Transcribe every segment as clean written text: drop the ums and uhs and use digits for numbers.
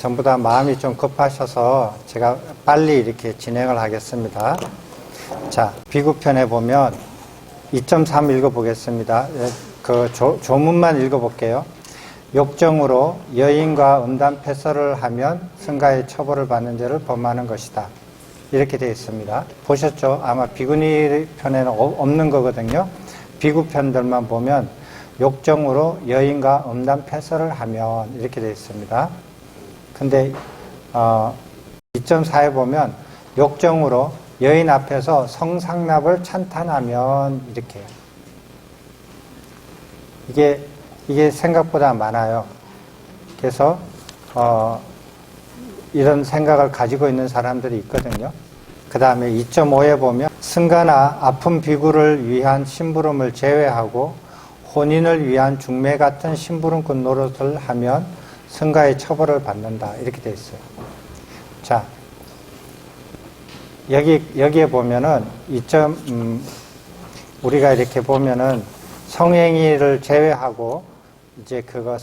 전부 다 마음이 좀 급하셔서 제가 빨리 이렇게 진행을 하겠습니다. 자, 비구편에 보면 2.3 읽어보겠습니다. 그 조문만 읽어볼게요. 욕정으로 여인과 음담 패설을 하면 승가의 처벌을 받는 죄를 범하는 것이다. 이렇게 되어 있습니다. 보셨죠? 아마 비구니 편에는 없는 거거든요. 비구 편들만 보면 욕정으로 여인과 음담 패설을 하면 이렇게 되어 있습니다. 근데 2.4에 보면 욕정으로 여인 앞에서 성상납을 찬탄하면 이렇게 이게 생각보다 많아요. 그래서 이런 생각을 가지고 있는 사람들이 있거든요. 그 다음에 2.5에 보면 승가나 아픈 비구를 위한 심부름을 제외하고 혼인을 위한 중매 같은 심부름꾼 노릇을 하면 승가의 처벌을 받는다. 이렇게 되어 있어요. 자, 여기에 보면은 우리가 이렇게 보면은 성행위를 제외하고 이제 그거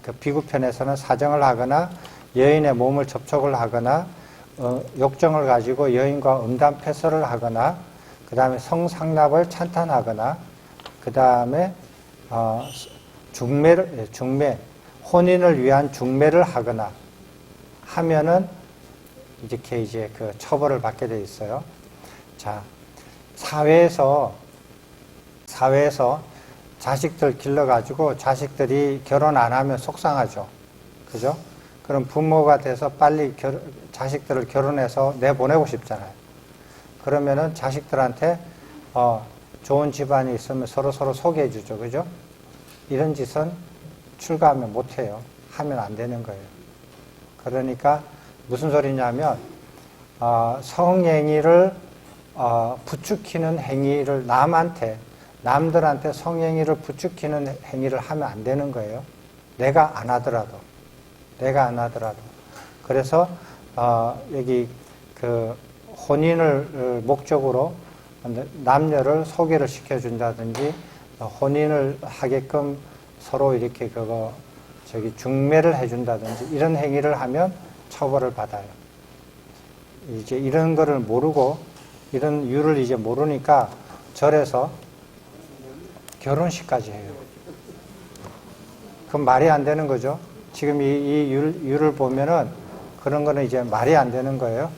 그 비구편에서는 사정을 하거나 여인의 몸을 접촉을 하거나 욕정을 가지고 여인과 음담 패설을 하거나 그 다음에 성상납을 찬탄하거나 그 다음에 중매 혼인을 위한 중매를 하거나 하면은 이렇게 이제 그 처벌을 받게 돼 있어요. 자, 사회에서 자식들 길러가지고 자식들이 결혼 안 하면 속상하죠. 그죠? 그럼 부모가 돼서 빨리 자식들을 결혼해서 내보내고 싶잖아요. 그러면은 자식들한테 좋은 집안이 있으면 서로 소개해 주죠. 그죠? 이런 짓은 출가하면 못 해요. 하면 안 되는 거예요. 그러니까 무슨 소리냐면 성행위를 부추기는 행위를 남들한테 성행위를 부추기는 행위를 하면 안 되는 거예요. 내가 안 하더라도. 그래서 여기 그 혼인을 목적으로 남녀를 소개를 시켜준다든지 혼인을 하게끔 서로 이렇게 중매를 해준다든지 이런 행위를 하면 처벌을 받아요. 이제 이런 거를 모르고 이런 유를 이제 모르니까 절에서 결혼식까지 해요. 그럼 말이 안 되는 거죠. 지금 이 유를 보면은 그런 거는 이제 말이 안 되는 거예요.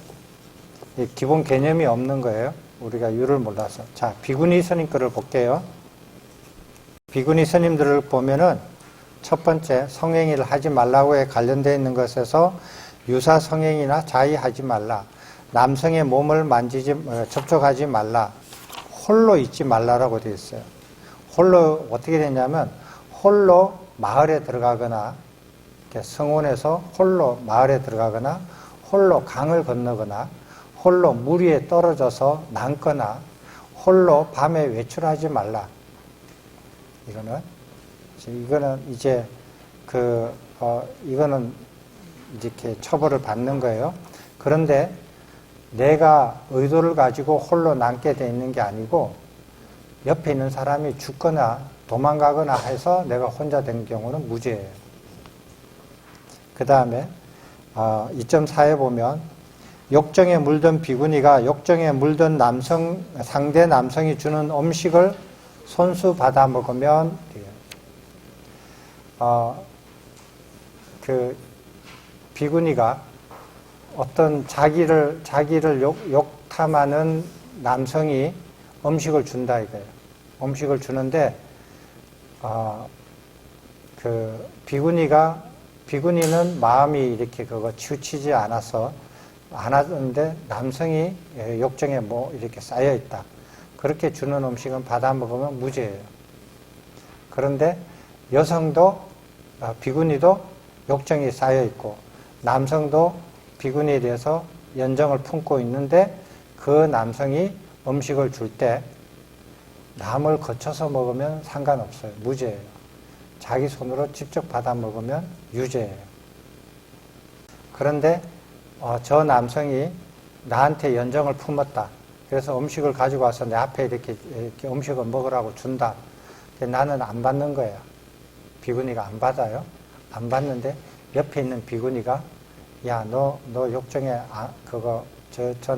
기본 개념이 없는 거예요. 우리가 유를 몰라서. 자, 비구니 스님 거를 볼게요. 비구니 스님들을 보면은 첫 번째 성행위를 하지 말라고에 관련되어 있는 것에서 유사 성행위나 자의하지 말라. 남성의 몸을 접촉하지 말라. 홀로 있지 말라라고 되어 있어요. 홀로 어떻게 되냐면 홀로 마을에 들어가거나 성원에서 홀로 마을에 들어가거나 홀로 강을 건너거나 홀로 물 위에 떨어져서 남거나 홀로 밤에 외출하지 말라. 이거는 이제 이거는 이렇게 처벌을 받는 거예요. 그런데 내가 의도를 가지고 홀로 남게 돼 있는 게 아니고 옆에 있는 사람이 죽거나 도망가거나 해서 내가 혼자 된 경우는 무죄예요. 그 다음에 2.4에 보면 욕정에 물든 비구니가 욕정에 물든 상대 남성이 주는 음식을 손수 받아 먹으면 그 비구니가 어떤 자기를 욕탐하는 남성이 음식을 준다 이거예요. 음식을 주는데 그 비구니는 마음이 이렇게 치우치지 않아서 안 하는데 남성이 욕정에 이렇게 쌓여 있다. 그렇게 주는 음식은 받아 먹으면 무죄예요. 그런데 여성도 비구니도 욕정이 쌓여 있고 남성도 비구니에 대해서 연정을 품고 있는데 그 남성이 음식을 줄 때 남을 거쳐서 먹으면 상관없어요. 무죄예요. 자기 손으로 직접 받아 먹으면 유죄예요. 그런데 저 남성이 나한테 연정을 품었다. 그래서 음식을 가지고 와서 내 앞에 이렇게 음식을 먹으라고 준다. 나는 안 받는 거예요. 비구니가 안 받아요. 안 받는데 옆에 있는 비구니가 야, 너 욕정에 저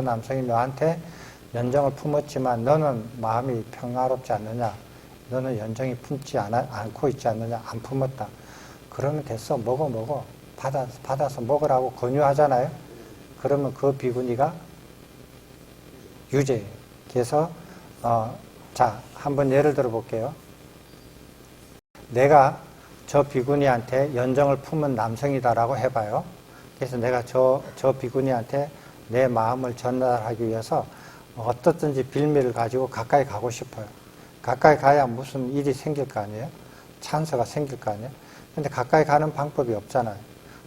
남성이 너한테 연정을 품었지만 너는 마음이 평화롭지 않느냐? 너는 연정이 품지 않고 있지 않느냐? 안 품었다. 그러면 됐어. 먹어. 받아서 먹으라고 권유하잖아요. 그러면 그 비구니가 유죄예요. 그래서 자, 한번 예를 들어 볼게요. 내가 저 비구니한테 연정을 품은 남성이다라고 해봐요. 그래서 내가 저 비구니한테 내 마음을 전달하기 위해서 어떻든지 빌미를 가지고 가까이 가고 싶어요. 가까이 가야 무슨 일이 생길 거 아니에요? 찬스가 생길 거 아니에요? 근데 가까이 가는 방법이 없잖아요.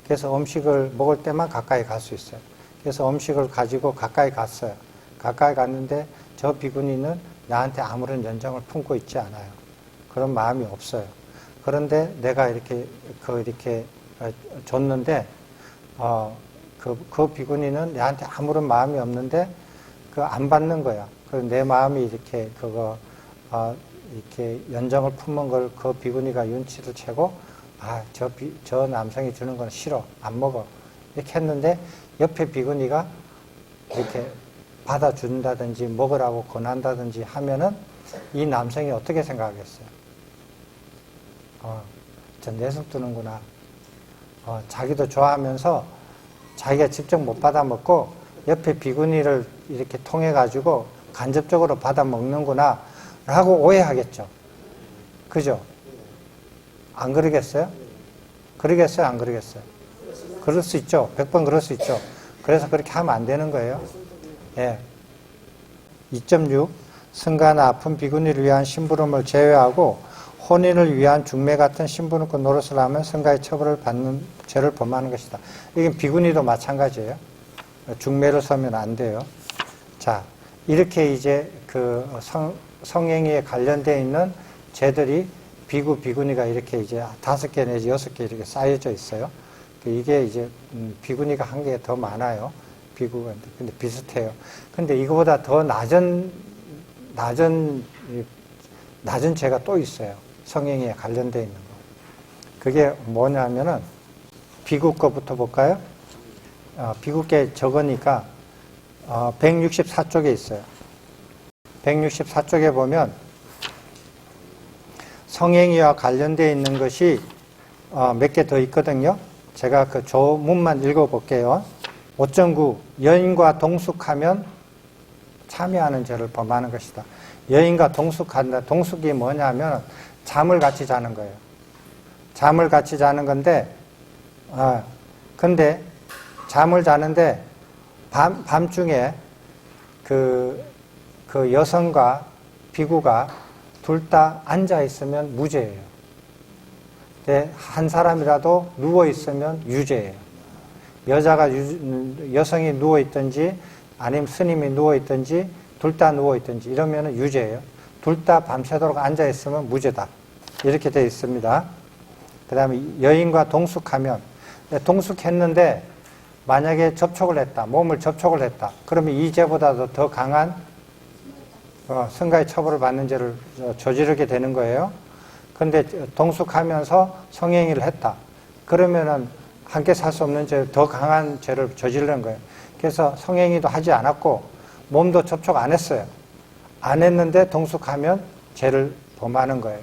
그래서 음식을 먹을 때만 가까이 갈 수 있어요. 그래서 음식을 가지고 가까이 갔어요. 가까이 갔는데 저 비구니는 나한테 아무런 연정을 품고 있지 않아요. 그런 마음이 없어요. 그런데 내가 이렇게 줬는데, 그 비구니는 내한테 아무런 마음이 없는데, 안 받는 거야. 그래서 내 마음이 이렇게 연정을 품은 걸 그 비구니가 윤치를 채고, 저 남성이 주는 건 싫어. 안 먹어. 이렇게 했는데, 옆에 비구니가 이렇게 받아준다든지, 먹으라고 권한다든지 하면은, 이 남성이 어떻게 생각하겠어요? 저 내숭 뜨는구나. 자기도 좋아하면서 자기가 직접 못 받아 먹고 옆에 비구니를 이렇게 통해 가지고 간접적으로 받아 먹는구나 라고 오해하겠죠. 그죠? 안 그러겠어요? 그러겠어요? 안 그러겠어요? 그럴 수 있죠. 100번 그럴 수 있죠. 그래서 그렇게 하면 안 되는 거예요. 예. 2.6 승가나 아픈 비구니를 위한 심부름을 제외하고 혼인을 위한 중매 같은 심부름꾼 노릇을 하면 승가의 처벌을 받는 죄를 범하는 것이다. 이건 비구니도 마찬가지예요. 중매를 서면 안 돼요. 자, 이렇게 이제 성행위에 관련되어 있는 죄들이 비구니가 이렇게 이제 5개 내지 6개 이렇게 쌓여져 있어요. 이게 이제 비구니가 한 개 더 많아요. 비구가 근데 비슷해요. 근데 이거보다 더 낮은 죄가 또 있어요. 성행위에 관련되어 있는 거. 그게 뭐냐면은 비구 거부터 볼까요? 비구 게 적으니까 164쪽에 있어요. 164쪽에 보면 성행위와 관련되어 있는 것이 몇 개 더 있거든요. 제가 그 조문만 읽어볼게요. 5.9 여인과 동숙하면 참여하는 죄를 범하는 것이다. 여인과 동숙한다. 동숙이 뭐냐면 잠을 같이 자는 거예요. 잠을 같이 자는 건데, 근데 잠을 자는데 밤중에 그 여성과 비구가 둘 다 앉아 있으면 무죄예요. 근데 한 사람이라도 누워 있으면 유죄예요. 여성이 누워 있든지 아니면 스님이 누워 있든지 둘 다 누워 있든지 이러면 유죄예요. 둘 다 밤새도록 앉아 있으면 무죄다. 이렇게 되어 있습니다. 그 다음에 여인과 동숙하면, 동숙했는데 만약에 접촉을 했다, 몸을 접촉을 했다. 그러면 이 죄보다도 더 강한 승가의 처벌을 받는 죄를 저지르게 되는 거예요. 근데 동숙하면서 성행위를 했다. 그러면은 함께 살 수 없는 죄, 더 강한 죄를 저지르는 거예요. 그래서 성행위도 하지 않았고 몸도 접촉 안 했어요. 안 했는데 동숙하면 죄를 범하는 거예요.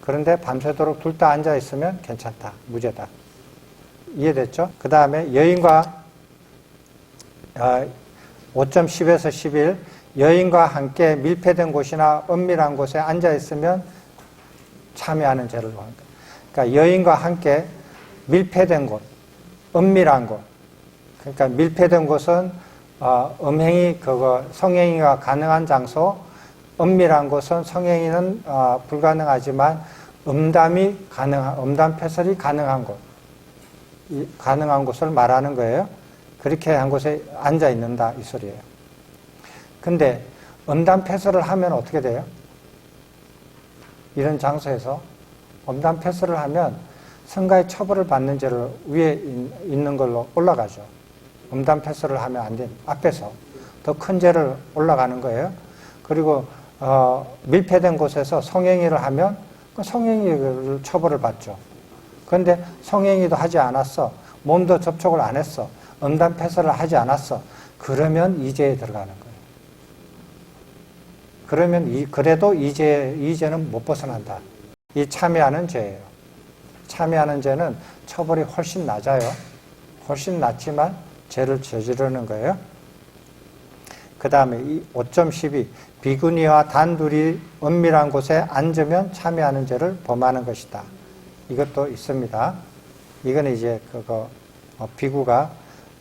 그런데 밤새도록 둘 다 앉아 있으면 괜찮다. 무죄다. 이해됐죠? 그 다음에 여인과 5.10에서 11 여인과 함께 밀폐된 곳이나 은밀한 곳에 앉아 있으면 참여하는 죄를 범하는 거예요. 그러니까 여인과 함께 밀폐된 곳, 은밀한 곳. 그러니까 밀폐된 곳은 성행위가 가능한 장소, 은밀한 곳은 성행위는 불가능하지만 음담 패설이 가능한 곳을 말하는 거예요. 그렇게 한 곳에 앉아 있는다 이 소리예요. 근데 음담 패설을 하면 어떻게 돼요? 이런 장소에서 음담 패설을 하면 성가의 처벌을 받는 죄를 위에 있는 걸로 올라가죠. 음담 패설을 하면 안 됩니다. 앞에서 더 큰 죄를 올라가는 거예요. 그리고 밀폐된 곳에서 성행위를 하면 그 성행위를 처벌을 받죠. 그런데 성행위도 하지 않았어. 몸도 접촉을 안 했어. 음담패설을 하지 않았어. 그러면 이죄에 들어가는 거예요. 그러면 그래도 이죄는 못 벗어난다. 이 참여하는 죄예요. 참여하는 죄는 처벌이 훨씬 낮아요. 훨씬 낮지만 죄를 저지르는 거예요. 그 다음에 5.12 비구니와 단둘이 은밀한 곳에 앉으면 참여하는 죄를 범하는 것이다. 이것도 있습니다. 이거는 이제 비구가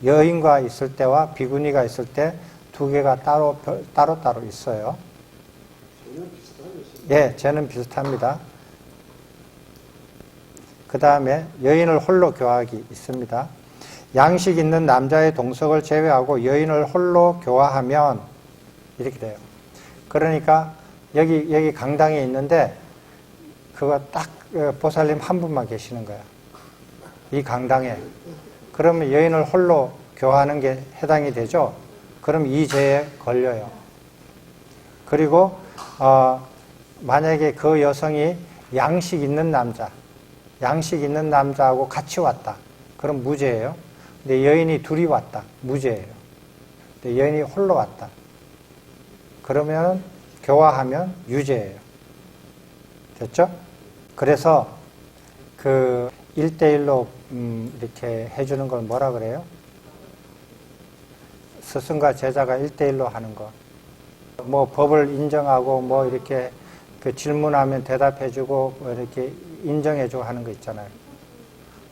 여인과 있을 때와 비구니가 있을 때 두 개가 따로 있어요. 예, 죄는 비슷합니다. 그 다음에 여인을 홀로 교화하기 있습니다. 양식 있는 남자의 동석을 제외하고 여인을 홀로 교화하면 이렇게 돼요. 그러니까 여기 강당에 있는데 그거 딱 보살님 한 분만 계시는 거야. 이 강당에. 그러면 여인을 홀로 교화하는 게 해당이 되죠. 그럼 이 죄에 걸려요. 그리고 만약에 그 여성이 양식 있는 남자하고 같이 왔다. 그럼 무죄예요. 근데 여인이 둘이 왔다. 무죄예요. 근데 여인이 홀로 왔다. 그러면 교화하면 유죄예요. 됐죠? 그래서 그 1대1로 이렇게 해주는 걸 뭐라 그래요? 스승과 제자가 1대1로 하는 거. 뭐 법을 인정하고 뭐 이렇게 그 질문하면 대답해주고 뭐 이렇게 인정해주고 하는 거 있잖아요.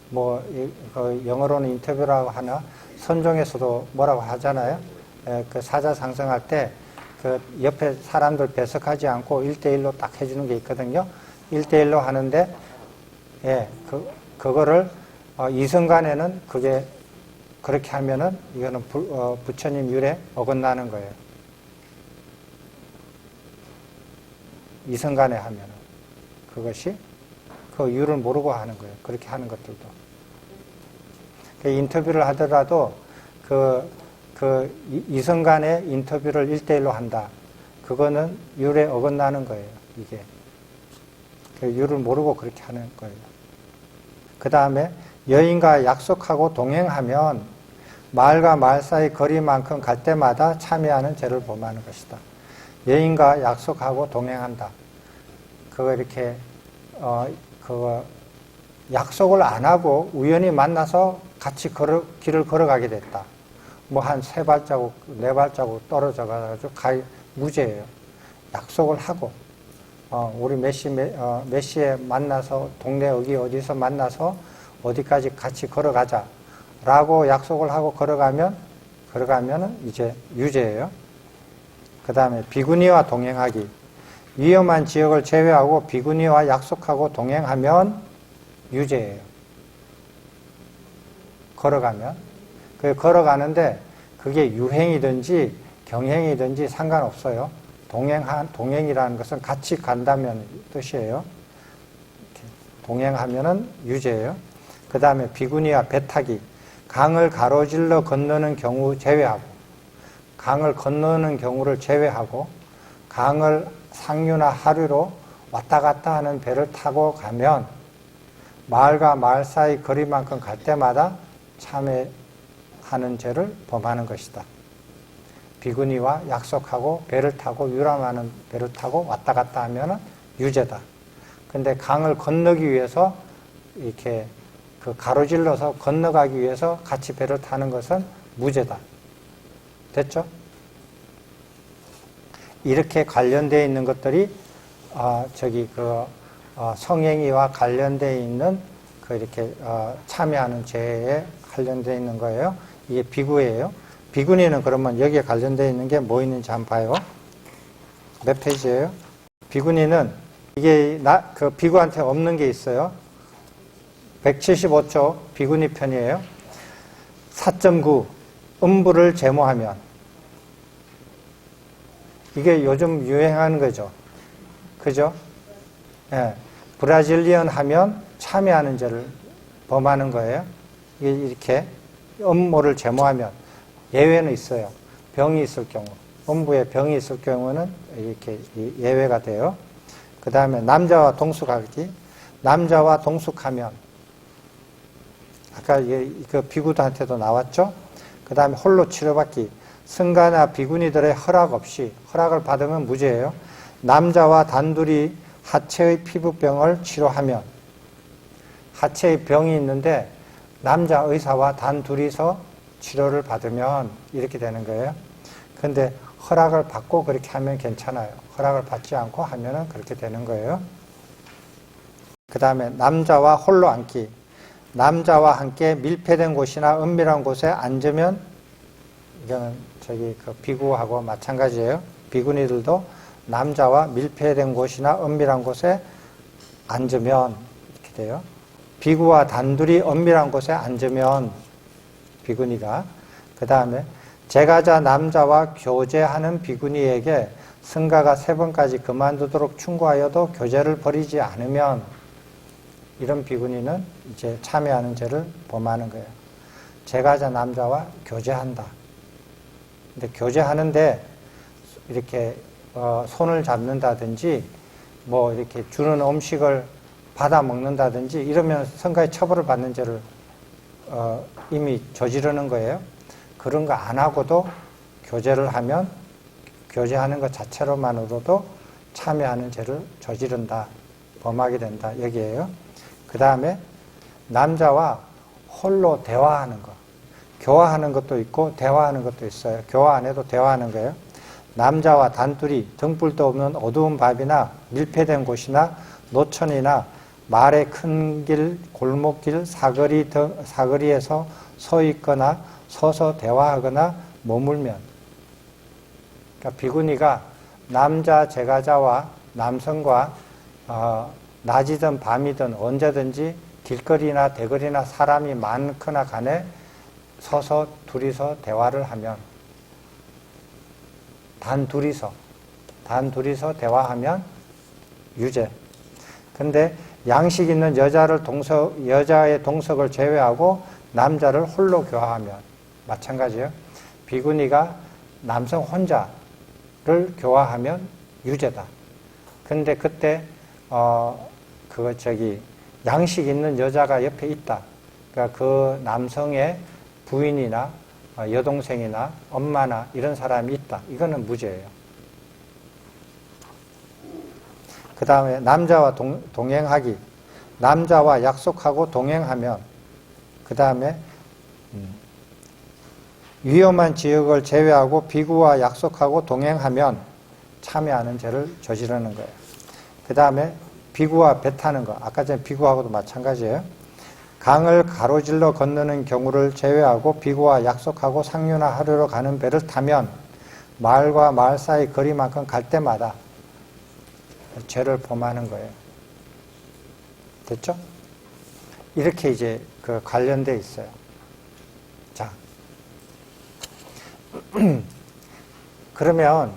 뭐 영어로는 인터뷰라고 하나 선종에서도 뭐라고 하잖아요. 그 사자상승할 때 그 옆에 사람들 배석하지 않고 1대1로 딱 해주는 게 있거든요. 1대1로 하는데 그거를 이승간에는 그게 그렇게 하면은 이거는 부처님 율에 어긋나는 거예요. 이승간에 하면은 그것이 그 율을 모르고 하는 거예요. 그렇게 하는 것들도. 인터뷰를 하더라도 이승간에 인터뷰를 1대1로 한다. 그거는 율에 어긋나는 거예요. 이게. 율을 모르고 그렇게 하는 거예요. 그 다음에 여인과 약속하고 동행하면 말과 말 사이 거리만큼 갈 때마다 참여하는 죄를 범하는 것이다. 여인과 약속하고 동행한다. 그거 이렇게 약속을 안 하고 우연히 만나서 같이 길을 걸어가게 됐다. 뭐 한 3발자국, 4발자국 떨어져 가지고 무죄예요. 약속을 하고 우리 몇 시에 만나서 동네 어디서 만나서 어디까지 같이 걸어가자 라고 약속을 하고 걸어가면은 이제 유죄예요. 그 다음에 비구니와 동행하기. 위험한 지역을 제외하고 비구니와 약속하고 동행하면 유죄예요. 걸어가는데 그게 유행이든지 경행이든지 상관없어요. 동행이라는 것은 같이 간다면 뜻이에요. 동행하면은 유죄예요. 그 다음에 비구니와 배 타기. 강을 가로질러 건너는 경우 제외하고, 강을 건너는 경우를 제외하고, 강을 상류나 하류로 왔다 갔다 하는 배를 타고 가면 마을과 마을 사이 거리만큼 갈 때마다 참회하는 죄를 범하는 것이다. 비구니와 약속하고 배를 타고 유람하는 배를 타고 왔다 갔다 하면 유죄다. 근데 강을 건너기 위해서 이렇게 그 가로질러서 건너가기 위해서 같이 배를 타는 것은 무죄다. 됐죠? 이렇게 관련되어 있는 것들이 성행위와 관련되어 있는 이렇게 참여하는 죄에 관련되어 있는 거예요. 이게 비구예요. 비구니는 그러면 여기에 관련되어 있는 게 뭐 있는지 한번 봐요. 몇 페이지예요? 비구니는 이게 비구한테 없는 게 있어요. 175쪽 비구니 편이에요. 4.9 음부를 제모하면. 이게 요즘 유행하는 거죠. 그죠? 예. 브라질리언 하면 참여하는 죄를 범하는 거예요. 이게 이렇게 음모를 제모하면 예외는 있어요. 병이 있을 경우. 음부에 병이 있을 경우는 이렇게 예외가 돼요. 그 다음에 남자와 동숙하기. 남자와 동숙하면 아까 그 비구한테도 나왔죠? 그 다음에 홀로 치료받기. 승가나 비구니들의 허락 없이, 허락을 받으면 무죄예요. 남자와 단둘이 하체의 피부병을 치료하면, 하체의 병이 있는데 남자 의사와 단둘이서 치료를 받으면 이렇게 되는 거예요. 근데 허락을 받고 그렇게 하면 괜찮아요. 허락을 받지 않고 하면은 그렇게 되는 거예요. 그 다음에 남자와 홀로 앉기. 남자와 함께 밀폐된 곳이나 은밀한 곳에 앉으면, 이거는 그 비구하고 마찬가지예요. 비구니들도 남자와 밀폐된 곳이나 은밀한 곳에 앉으면 이렇게 돼요. 비구와 단둘이 은밀한 곳에 앉으면 비구니가. 그 다음에 제가자 남자와 교제하는 비구니에게 승가가 3번까지 그만두도록 충고하여도 교제를 버리지 않으면, 이런 비구니는 이제 참여하는 죄를 범하는 거예요. 제가자 남자와 교제한다. 근데 교제하는데 이렇게 손을 잡는다든지 뭐 이렇게 주는 음식을 받아 먹는다든지 이러면 성가의 처벌을 받는 죄를 이미 저지르는 거예요. 그런 거 안 하고도 교제를 하면 교제하는 것 자체로만으로도 참여하는 죄를 저지른다, 범하게 된다, 여기에요. 그 다음에 남자와 홀로 대화하는 것. 교화하는 것도 있고 대화하는 것도 있어요. 교화 안 해도 대화하는 거예요. 남자와 단둘이 등불도 없는 어두운 밤이나 밀폐된 곳이나 노천이나 말의 큰 길, 골목길, 사거리에서 서 있거나 서서 대화하거나 머물면, 그러니까 비구니가 남자 제가자와 남성과 낮이든 밤이든 언제든지 길거리나 대거리나 사람이 많거나 간에 서서 둘이서 대화를 하면, 단둘이서 대화하면 유죄. 근데 양식 있는 여자의 동석을 제외하고 남자를 홀로 교화하면 마찬가지예요. 비구니가 남성 혼자를 교화하면 유죄다. 근데 그때 양식 있는 여자가 옆에 있다. 그러니까 그 남성의 부인이나 여동생이나 엄마나 이런 사람이 있다. 이거는 무죄예요. 그 다음에 남자와 동행하기. 남자와 약속하고 동행하면, 그 다음에 위험한 지역을 제외하고 비구와 약속하고 동행하면 참여하는 죄를 저지르는 거예요. 그 다음에 비구와 배 타는 거. 아까 전에 비구하고도 마찬가지예요. 강을 가로질러 건너는 경우를 제외하고 비구와 약속하고 상류나 하류로 가는 배를 타면 마을과 마을 사이 거리만큼 갈 때마다 죄를 범하는 거예요. 됐죠? 이렇게 이제 그 관련돼 있어요. 자, 그러면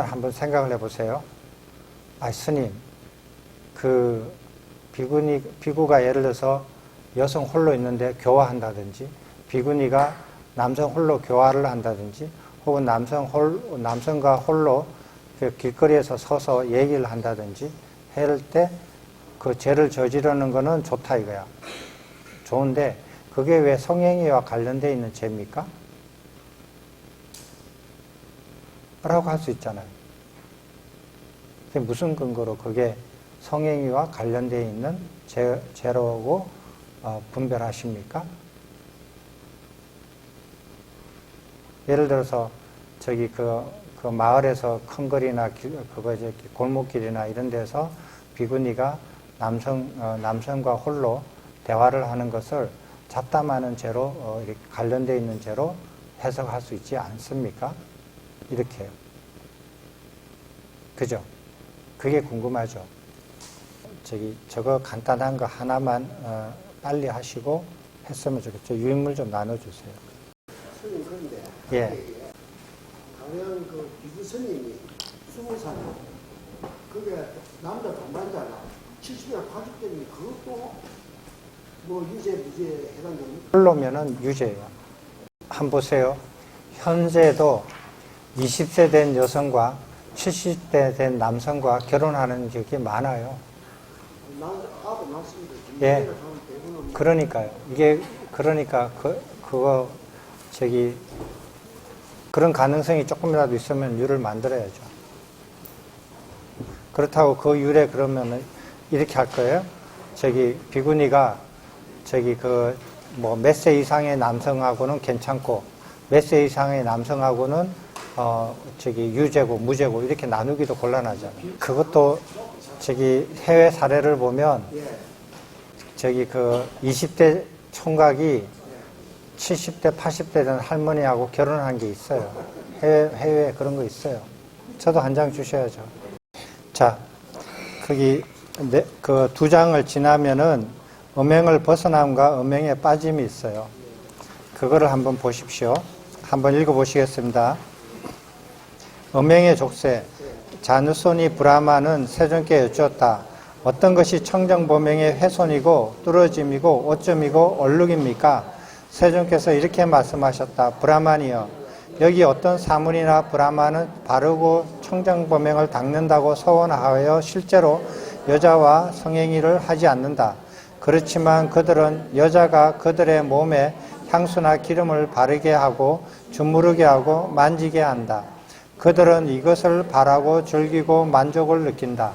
한번 생각을 해보세요. 스님, 그 비구가 예를 들어서 여성 홀로 있는데 교화한다든지, 비구니가 남성 홀로 교화를 한다든지, 혹은 남성과 홀로 그 길거리에서 서서 얘기를 한다든지 할 때 그 죄를 저지르는 거는 좋다 이거야. 좋은데 그게 왜 성행위와 관련되어 있는 죄입니까? 라고 할 수 있잖아요. 무슨 근거로 그게 성행위와 관련되어 있는 죄라고 분별하십니까? 예를 들어서 그 마을에서 큰 거리나 골목길이나 이런 데서 비구니가 남성과 홀로 대화를 하는 것을 잡담하는 죄로 이렇게 관련되어 있는 죄로 해석할 수 있지 않습니까? 이렇게요. 그죠? 그게 궁금하죠? 저거 간단한 거 하나만 빨리 하시고 했으면 좋겠죠. 유인물 좀 나눠주세요. 스님, 그런데 예. 가령 그 비구 스님이 20살, 그게 남자 동반자가 70일 가족 때문에 그것도 뭐 유죄, 무죄에 해당됩니까? 홀로면은 유죄예요. 한번 보세요. 현재도 20세 된 여성과 70대 된 남성과 결혼하는 적이 많아요. 아도 낳습니다. 예. 하면 대부분 그러니까요. 이게, 그러니까, 그거, 그런 가능성이 조금이라도 있으면 율을 만들어야죠. 그렇다고 그 율에 그러면은 이렇게 할 거예요. 비구니가, 몇 세 이상의 남성하고는 괜찮고, 몇 세 이상의 남성하고는, 유죄고, 무죄고, 이렇게 나누기도 곤란하죠. 그것도, 해외 사례를 보면, 20대 총각이 70대, 80대 된 할머니하고 결혼한 게 있어요. 해외에 그런 거 있어요. 저도 한 장 주셔야죠. 자, 그 2장을 지나면은 음행을 벗어남과 음행에 빠짐이 있어요. 그거를 한번 보십시오. 한번 읽어보시겠습니다. 음행의 족쇄. 자누손이 브라마는 세존께 여쭈었다. 어떤 것이 청정범행의 훼손이고 뚫어짐이고 오점이고 얼룩입니까? 세존께서 이렇게 말씀하셨다. 브라만이여, 여기 어떤 사문이나 브라만은 바르고 청정범행을 닦는다고 서원하여 실제로 여자와 성행위를 하지 않는다. 그렇지만 그들은 여자가 그들의 몸에 향수나 기름을 바르게 하고 주무르게 하고 만지게 한다. 그들은 이것을 바라고 즐기고 만족을 느낀다.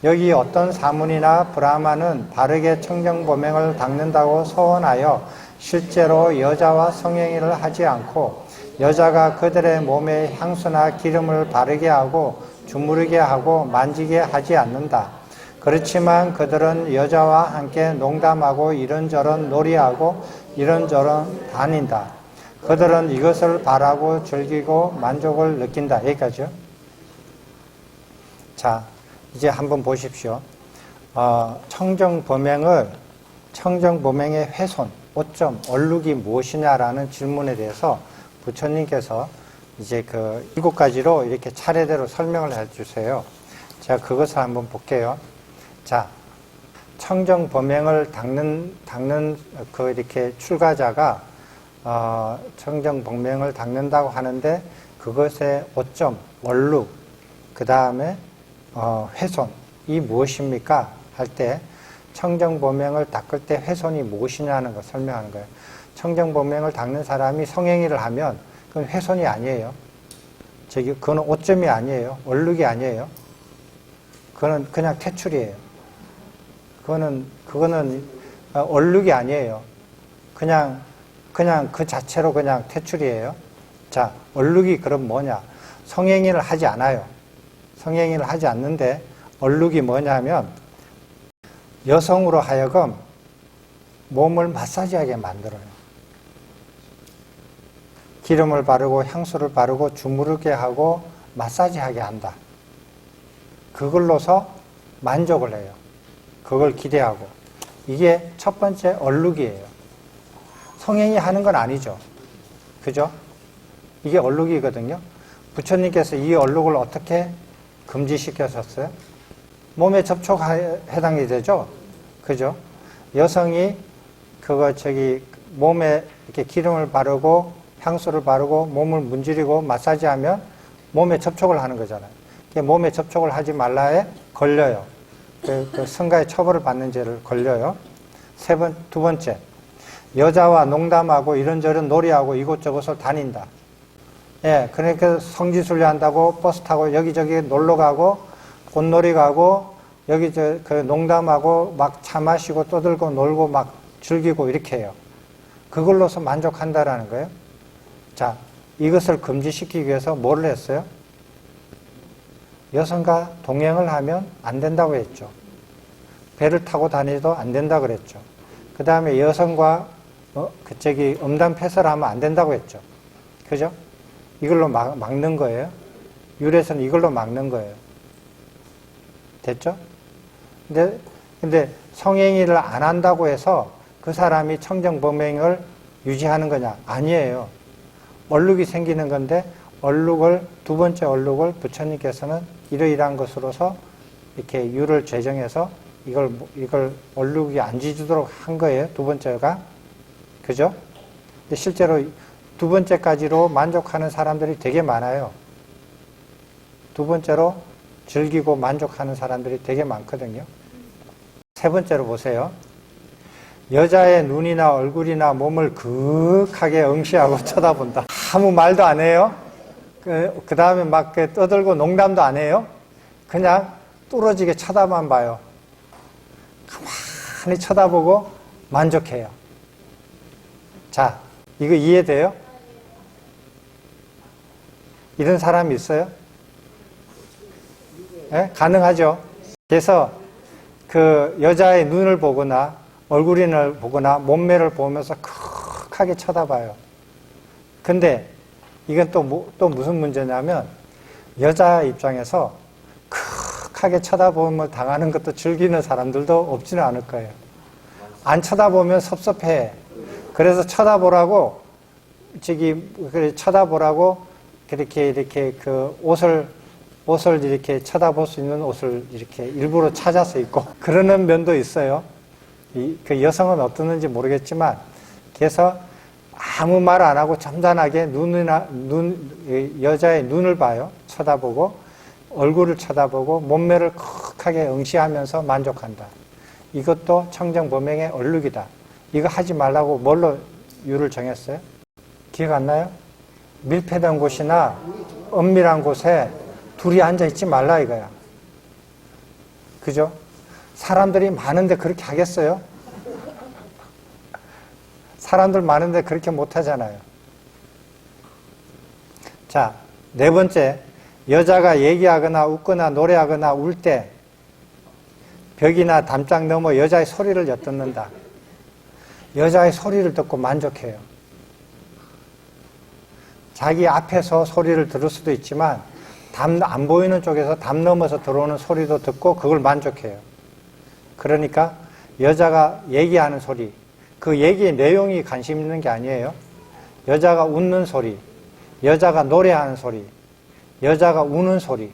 여기 어떤 사문이나 브라마는 바르게 청정범행을 닦는다고 서원하여 실제로 여자와 성행위를 하지 않고 여자가 그들의 몸에 향수나 기름을 바르게 하고 주무르게 하고 만지게 하지 않는다. 그렇지만 그들은 여자와 함께 농담하고 이런저런 놀이하고 이런저런 다닌다. 그들은 이것을 바라고 즐기고 만족을 느낀다. 여기까지요. 자, 이제 한번 보십시오. 청정범행의 훼손, 오점, 얼룩이 무엇이냐라는 질문에 대해서 부처님께서 이제 7가지로 이렇게 차례대로 설명을 해주세요. 제가 그것을 한번 볼게요. 자, 청정범행을 닦는 이렇게 출가자가 청정범행을 닦는다고 하는데 그것의 오점, 얼룩, 그 다음에 훼손, 이 무엇입니까? 할 때 청정범행을 닦을 때 훼손이 무엇이냐는 걸 설명하는 거예요. 청정범행을 닦는 사람이 성행위를 하면 그건 훼손이 아니에요. 그거는 오점이 아니에요. 얼룩이 아니에요. 그거는 그냥 퇴출이에요. 그거는 얼룩이 아니에요. 그냥 그 자체로 그냥 퇴출이에요. 자, 얼룩이 그럼 뭐냐? 성행위를 하지 않아요. 성행위를 하지 않는데 얼룩이 뭐냐면 여성으로 하여금 몸을 마사지하게 만들어요. 기름을 바르고 향수를 바르고 주무르게 하고 마사지하게 한다. 그걸로서 만족을 해요. 그걸 기대하고. 이게 첫 번째 얼룩이에요. 성행위 하는 건 아니죠. 그죠? 이게 얼룩이거든요. 부처님께서 이 얼룩을 어떻게 금지시켜줬어요? 몸에 접촉에 해당이 되죠? 그죠? 여성이 몸에 이렇게 기름을 바르고 향수를 바르고 몸을 문지르고 마사지하면 몸에 접촉을 하는 거잖아요. 몸에 접촉을 하지 말라에 걸려요. 그 성가의 처벌을 받는 죄를 걸려요. 두 번째, 여자와 농담하고 이런저런 놀이하고 이곳저곳을 다닌다. 예, 그러니까 성지순례 한다고 버스 타고 여기저기 놀러 가고 꽃놀이 가고 여기 농담하고 막 차 마시고 떠들고 놀고 막 즐기고 이렇게 해요. 그걸로서 만족한다라는 거예요. 자, 이것을 금지시키기 위해서 뭐를 했어요? 여성과 동행을 하면 안 된다고 했죠. 배를 타고 다니도 안 된다고 그랬죠. 그 다음에 여성과 음담 패설을 하면 안 된다고 했죠. 그죠? 이걸로 막는 거예요. 율에서는 이걸로 막는 거예요. 됐죠? 근데 성행위를 안 한다고 해서 그 사람이 청정범행을 유지하는 거냐? 아니에요. 얼룩이 생기는 건데 두 번째 얼룩을 부처님께서는 이러이러한 것으로서 이렇게 율을 제정해서 이걸 얼룩이 안 지주도록 한 거예요. 두 번째가. 그죠? 근데 실제로 두 번째까지로 만족하는 사람들이 되게 많아요. 두 번째로 즐기고 만족하는 사람들이 되게 많거든요. 세 번째로 보세요. 여자의 눈이나 얼굴이나 몸을 그윽하게 응시하고 쳐다본다. 아무 말도 안 해요. 그 다음에 막 떠들고 농담도 안 해요. 그냥 뚫어지게 쳐다만 봐요. 가만히 쳐다보고 만족해요. 자, 이거 이해돼요? 이런 사람이 있어요? 네? 가능하죠? 그래서 그 여자의 눈을 보거나 얼굴을 보거나 몸매를 보면서 크하게 쳐다봐요. 근데 이건 또 무슨 문제냐면 여자 입장에서 크하게 쳐다보면 당하는 것도 즐기는 사람들도 없지는 않을 거예요. 안 쳐다보면 섭섭해. 그래서 쳐다보라고 이렇게 그 옷을 이렇게 쳐다볼 수 있는 옷을 이렇게 일부러 찾아서 입고 그러는 면도 있어요. 그 여성은 어떻는지 모르겠지만, 그래서 아무 말 안 하고 점잖하게 여자의 눈을 봐요. 쳐다보고, 얼굴을 쳐다보고, 몸매를 크하게 응시하면서 만족한다. 이것도 청정범행의 얼룩이다. 이거 하지 말라고 뭘로 유를 정했어요? 기억 안 나요? 밀폐된 곳이나 은밀한 곳에 둘이 앉아있지 말라 이거야. 그죠? 사람들이 많은데 그렇게 하겠어요? 사람들 많은데 그렇게 못하잖아요. 자, 네 번째, 여자가 얘기하거나 웃거나 노래하거나 울 때 벽이나 담장 넘어 여자의 소리를 엿듣는다. 여자의 소리를 듣고 만족해요. 자기 앞에서 소리를 들을 수도 있지만 안 보이는 쪽에서 담 넘어서 들어오는 소리도 듣고 그걸 만족해요. 그러니까 여자가 얘기하는 소리, 그 얘기의 내용이 관심 있는 게 아니에요. 여자가 웃는 소리, 여자가 노래하는 소리, 여자가 우는 소리,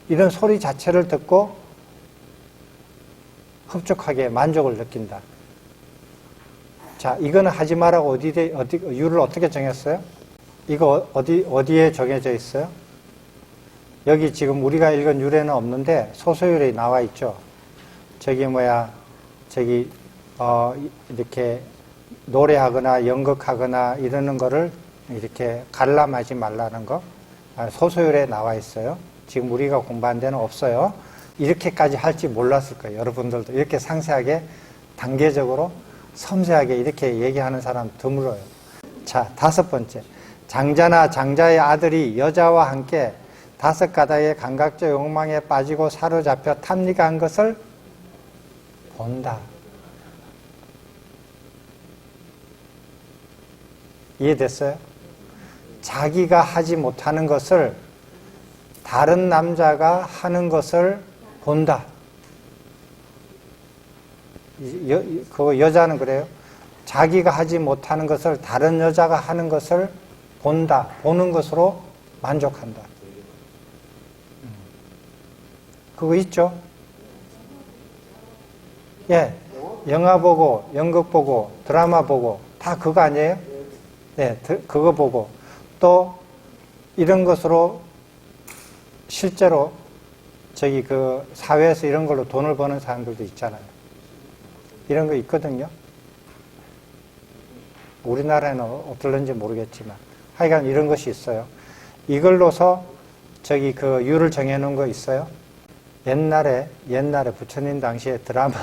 이런 소리 자체를 듣고 흡족하게 만족을 느낀다. 자, 이거는 하지 말라고 유를 어떻게 정했어요? 이거 어디에 정해져 있어요? 여기 지금 우리가 읽은 유래는 없는데 소소유래에 나와 있죠. 이렇게 노래하거나 연극하거나 이러는 거를 이렇게 관람하지 말라는 거. 소소유래에 나와 있어요. 지금 우리가 공부한 데는 없어요. 이렇게까지 할지 몰랐을 거예요. 여러분들도 이렇게 상세하게, 단계적으로, 섬세하게 이렇게 얘기하는 사람 드물어요. 자, 다섯 번째. 장자나 장자의 아들이 여자와 함께 다섯 가닥의 감각적 욕망에 빠지고 사로잡혀 탐닉한 것을 본다. 이해됐어요? 자기가 하지 못하는 것을 다른 남자가 하는 것을 본다. 그 여자는 그래요. 자기가 하지 못하는 것을 다른 여자가 하는 것을 본다. 보는 것으로 만족한다. 그거 있죠? 예. 영화 보고, 연극 보고, 드라마 보고, 다 그거 아니에요? 네, 그거 보고. 또, 이런 것으로 실제로 그 사회에서 이런 걸로 돈을 버는 사람들도 있잖아요. 이런 거 있거든요. 우리나라에는 어떨는지 모르겠지만 하여간 이런 것이 있어요. 이걸로서 그 유를 정해놓은 거 있어요. 옛날에 부처님 당시에 드라마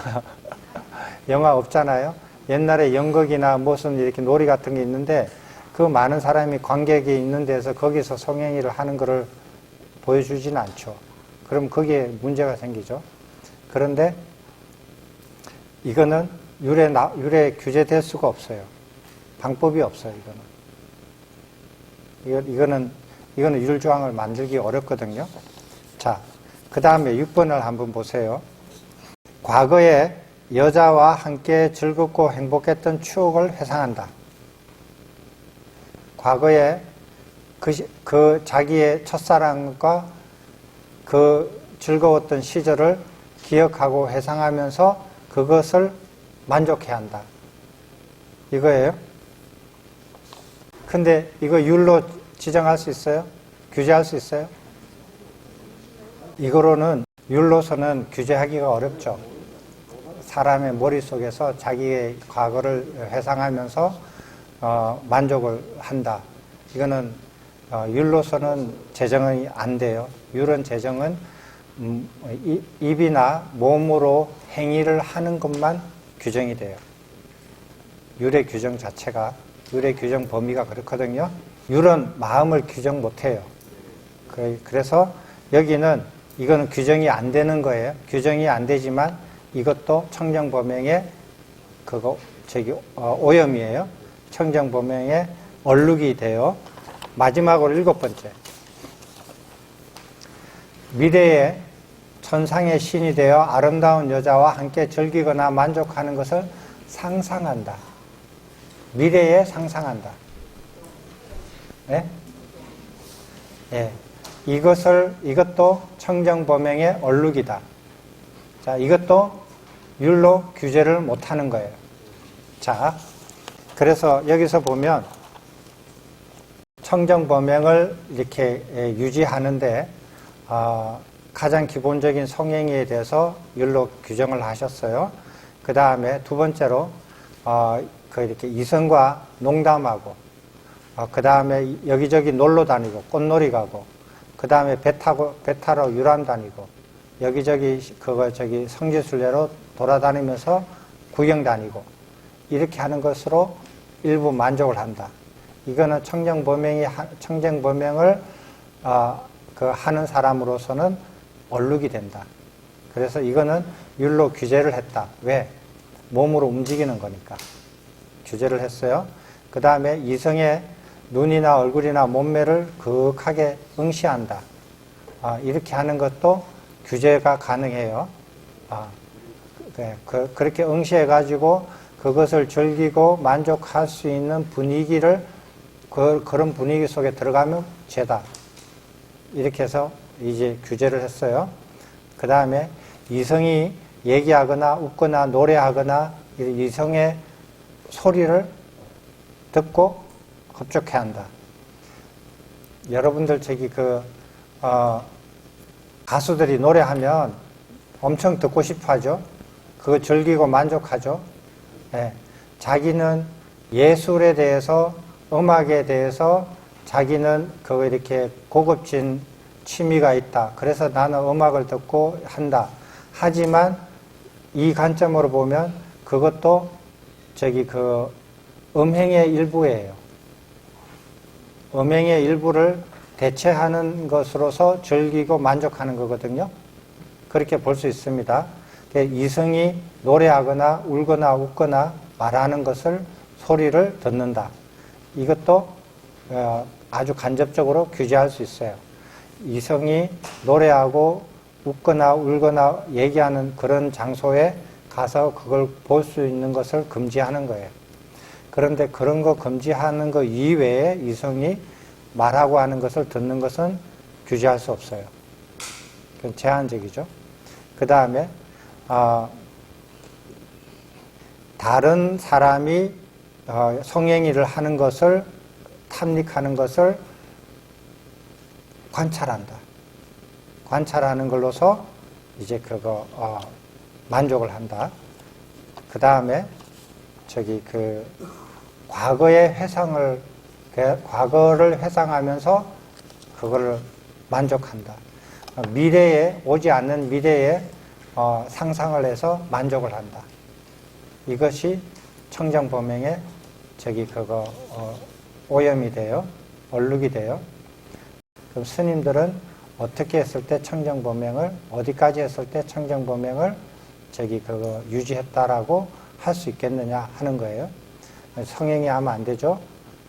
영화 없잖아요. 옛날에 연극이나 무슨 이렇게 놀이 같은 게 있는데 그 많은 사람이 관객이 있는 데서 거기서 성행위를 하는 거를 보여주지는 않죠. 그럼 거기에 문제가 생기죠. 그런데 이거는 유래 규제될 수가 없어요. 방법이 없어요, 이거는 율조항을 만들기 어렵거든요. 자, 그 다음에 6번을 한번 보세요. 과거에 여자와 함께 즐겁고 행복했던 추억을 회상한다. 과거에 그 자기의 첫사랑과 그 즐거웠던 시절을 기억하고 회상하면서 그것을 만족해야 한다. 이거예요. 근데 이거 율로 지정할 수 있어요? 규제할 수 있어요? 이거로는 율로서는 규제하기가 어렵죠. 사람의 머릿속에서 자기의 과거를 회상하면서 만족을 한다. 이거는 율로서는 제정이 안 돼요. 율은 제정은 입이나 몸으로 행위를 하는 것만 규정이 돼요. 율의 규정 자체가, 율의 규정 범위가 그렇거든요. 율은 마음을 규정 못해요. 그래서 여기는 이거는 규정이 안 되는 거예요. 규정이 안 되지만 이것도 청정범행의 오염이에요. 청정범행의 얼룩이 돼요. 마지막으로 7번째. 미래에 천상의 신이 되어 아름다운 여자와 함께 즐기거나 만족하는 것을 상상한다. 미래에 상상한다. 네? 예. 이것도 청정범행의 얼룩이다. 자, 이것도 율로 규제를 못하는 거예요. 자, 그래서 여기서 보면 청정범행을 이렇게 유지하는데 가장 기본적인 성행위에 대해서 율로 규정을 하셨어요. 그 다음에 두 번째로 이렇게 이성과 농담하고, 그 다음에 여기저기 놀러 다니고 꽃놀이 가고, 그 다음에 배 타러 유람 다니고, 여기저기 성지순례로 돌아다니면서 구경 다니고, 이렇게 하는 것으로 일부 만족을 한다. 이거는 청정범행을 하는 사람으로서는 얼룩이 된다. 그래서 이거는 율로 규제를 했다. 왜? 몸으로 움직이는 거니까 규제를 했어요. 그 다음에 이성의 눈이나 얼굴이나 몸매를 극하게 응시한다. 이렇게 하는 것도 규제가 가능해요. 그렇게 응시해가지고 그것을 즐기고 만족할 수 있는 분위기를 그런 분위기 속에 들어가면 죄다. 이렇게 해서 이제 규제를 했어요. 그 다음에 이성이 얘기하거나 웃거나 노래하거나 이성의 소리를 듣고 흡족해 한다. 여러분들 가수들이 노래하면 엄청 듣고 싶어 하죠. 그거 즐기고 만족하죠. 네. 자기는 예술에 대해서, 음악에 대해서 자기는 이렇게 고급진 취미가 있다. 그래서 나는 음악을 듣고 한다. 하지만 이 관점으로 보면 그것도 음행의 일부예요. 음행의 일부를 대체하는 것으로서 즐기고 만족하는 거거든요. 그렇게 볼 수 있습니다. 이성이 노래하거나 울거나 웃거나 말하는 것을 소리를 듣는다. 이것도 아주 간접적으로 규제할 수 있어요. 이성이 노래하고 웃거나 울거나 얘기하는 그런 장소에 가서 그걸 볼 수 있는 것을 금지하는 거예요. 그런데 그런 거 금지하는 거 이외에 이성이 말하고 하는 것을 듣는 것은 규제할 수 없어요. 그건 제한적이죠. 그 다음에 다른 사람이 성행위를 하는 것을, 탐닉하는 것을 관찰한다. 관찰하는 걸로서 이제 만족을 한다. 그 다음에 과거의 과거를 회상하면서 그거를 만족한다. 오지 않는 미래에 상상을 해서 만족을 한다. 이것이 청정범행의 오염이 돼요. 얼룩이 돼요. 그럼 스님들은 어떻게 했을 때 청정범행을, 어디까지 했을 때 청정범행을 유지했다라고 할 수 있겠느냐 하는 거예요. 성행위 하면 안 되죠.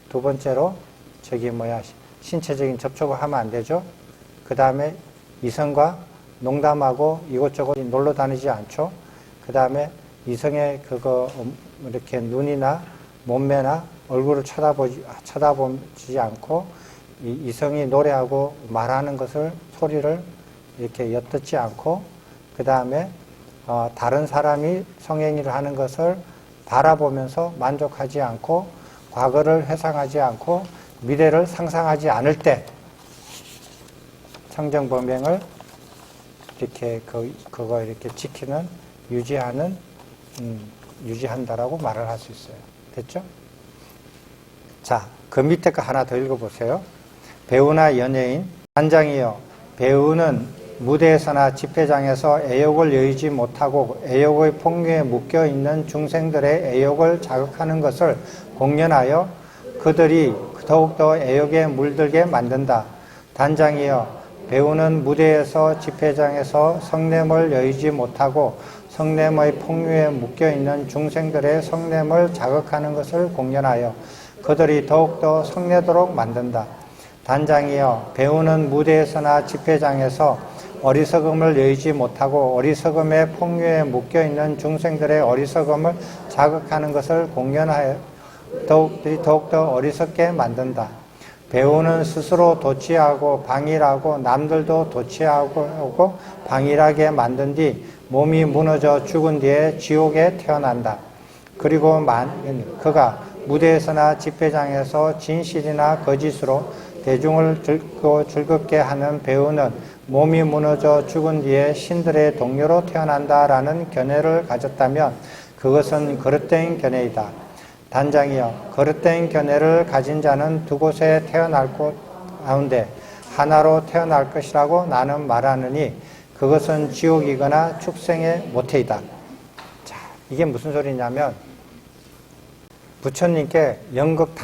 두 번째로 신체적인 접촉을 하면 안 되죠. 그 다음에 이성과 농담하고 이곳저곳 놀러 다니지 않죠. 그 다음에 이성의 이렇게 눈이나 몸매나 얼굴을 쳐다보지 않고 이성이 노래하고 말하는 것을, 소리를 이렇게 엿듣지 않고, 그 다음에 다른 사람이 성행위를 하는 것을 바라보면서 만족하지 않고, 과거를 회상하지 않고, 미래를 상상하지 않을 때 청정범행을 이렇게 이렇게 지키는, 유지하는 유지한다라고 말을 할 수 있어요. 됐죠? 자, 그 밑에 거 하나 더 읽어보세요. 배우나 연예인, 단장이여, 배우는 무대에서나 집회장에서 애욕을 여의지 못하고 애욕의 폭류에 묶여 있는 중생들의 애욕을 자극하는 것을 공연하여 그들이 더욱더 애욕에 물들게 만든다. 단장이여, 배우는 무대에서 집회장에서 성냄을 여의지 못하고 성냄의 폭류에 묶여 있는 중생들의 성냄을 자극하는 것을 공연하여 그들이 더욱더 성내도록 만든다. 단장이여, 배우는 무대에서나 집회장에서 어리석음을 여의지 못하고 어리석음의 폭류에 묶여있는 중생들의 어리석음을 자극하는 것을 공연하여 더욱더 어리석게 만든다. 배우는 스스로 도취하고 방일하고 남들도 도취하고 방일하게 만든 뒤 몸이 무너져 죽은 뒤에 지옥에 태어난다. 그리고 그가 무대에서나 집회장에서 진실이나 거짓으로 대중을 즐겁게 하는 배우는 몸이 무너져 죽은 뒤에 신들의 동료로 태어난다라는 견해를 가졌다면 그것은 거릇된 견해이다. 단장이여, 거릇된 견해를 가진 자는 두 곳에 태어날 곳 가운데 하나로 태어날 것이라고 나는 말하느니 그것은 지옥이거나 축생의 모태이다. 자, 이게 무슨 소리냐면 부처님께 연극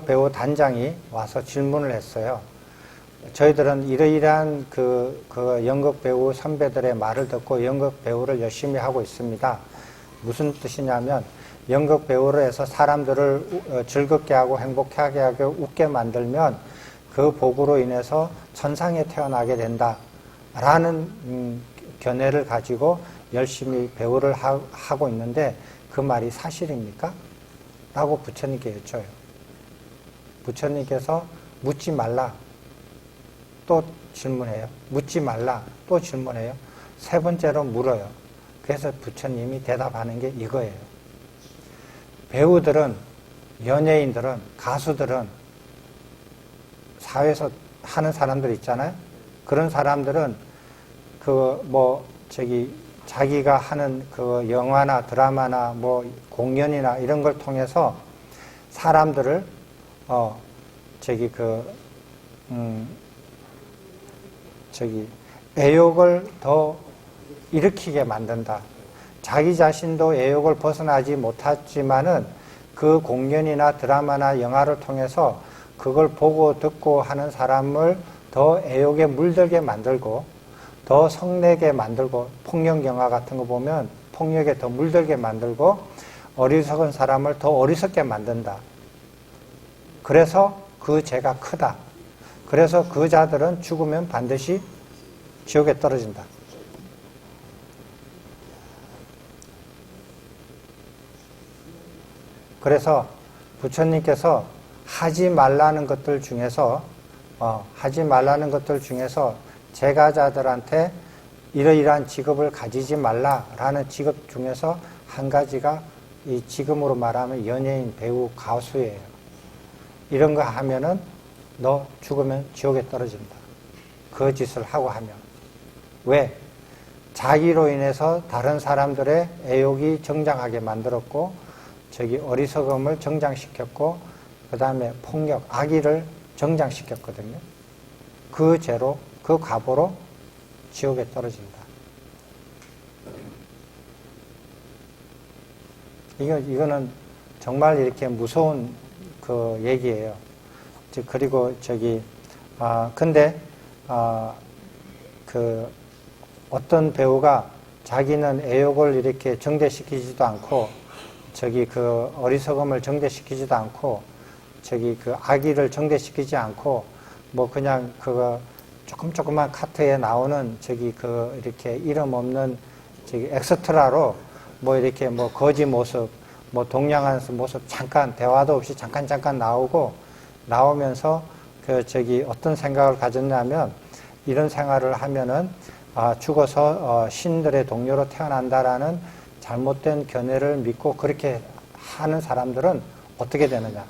배우 단장이 와서 질문을 했어요. 저희들은 이러이러한 그 연극 배우 선배들의 말을 듣고 연극 배우를 열심히 하고 있습니다. 무슨 뜻이냐면 연극 배우를 해서 사람들을 즐겁게 하고 행복하게 하고 웃게 만들면 그 복으로 인해서 천상에 태어나게 된다라는 견해를 가지고 열심히 배우를 하고 있는데 그 말이 사실입니까? 라고 부처님께 여쭤요. 부처님께서 묻지 말라. 또 질문해요. 묻지 말라. 또 질문해요. 세 번째로 물어요. 그래서 부처님이 대답하는 게 이거예요. 배우들은, 연예인들은, 가수들은 사회에서 하는 사람들 있잖아요. 그런 사람들은 자기가 하는 그 영화나 드라마나 공연이나 이런 걸 통해서 사람들을 애욕을 더 일으키게 만든다. 자기 자신도 애욕을 벗어나지 못하지만은 그 공연이나 드라마나 영화를 통해서 그걸 보고 듣고 하는 사람을 더 애욕에 물들게 만들고 더 성내게 만들고 폭력 영화 같은 거 보면 폭력에 더 물들게 만들고 어리석은 사람을 더 어리석게 만든다. 그래서 그 죄가 크다. 그래서 그 자들은 죽으면 반드시 지옥에 떨어진다. 그래서 부처님께서 하지 말라는 것들 중에서 제가자들한테 이러이러한 직업을 가지지 말라라는 직업 중에서 한 가지가 이 지금으로 말하면 연예인, 배우, 가수예요. 이런 거 하면은 너 죽으면 지옥에 떨어진다. 그 짓을 하고 하면. 왜? 자기로 인해서 다른 사람들의 애욕이 정장하게 만들었고 어리석음을 정장시켰고 그 다음에 폭력, 악의를 정장시켰거든요. 그 죄로, 그 과보로 지옥에 떨어진다. 이거는 정말 이렇게 무서운 그 얘기예요. 그리고 근데 어떤 배우가 자기는 애욕을 이렇게 정대시키지도 않고 어리석음을 정대시키지도 않고 악의를 정대시키지 않고 그냥 조그만 카트에 나오는 이렇게 이름 없는 엑스트라로 이렇게 거지 모습 동양한 모습 잠깐 대화도 없이 잠깐 나오면서 어떤 생각을 가졌냐면 이런 생활을 하면은 죽어서 신들의 동료로 태어난다라는 잘못된 견해를 믿고 그렇게 하는 사람들은 어떻게 되느냐?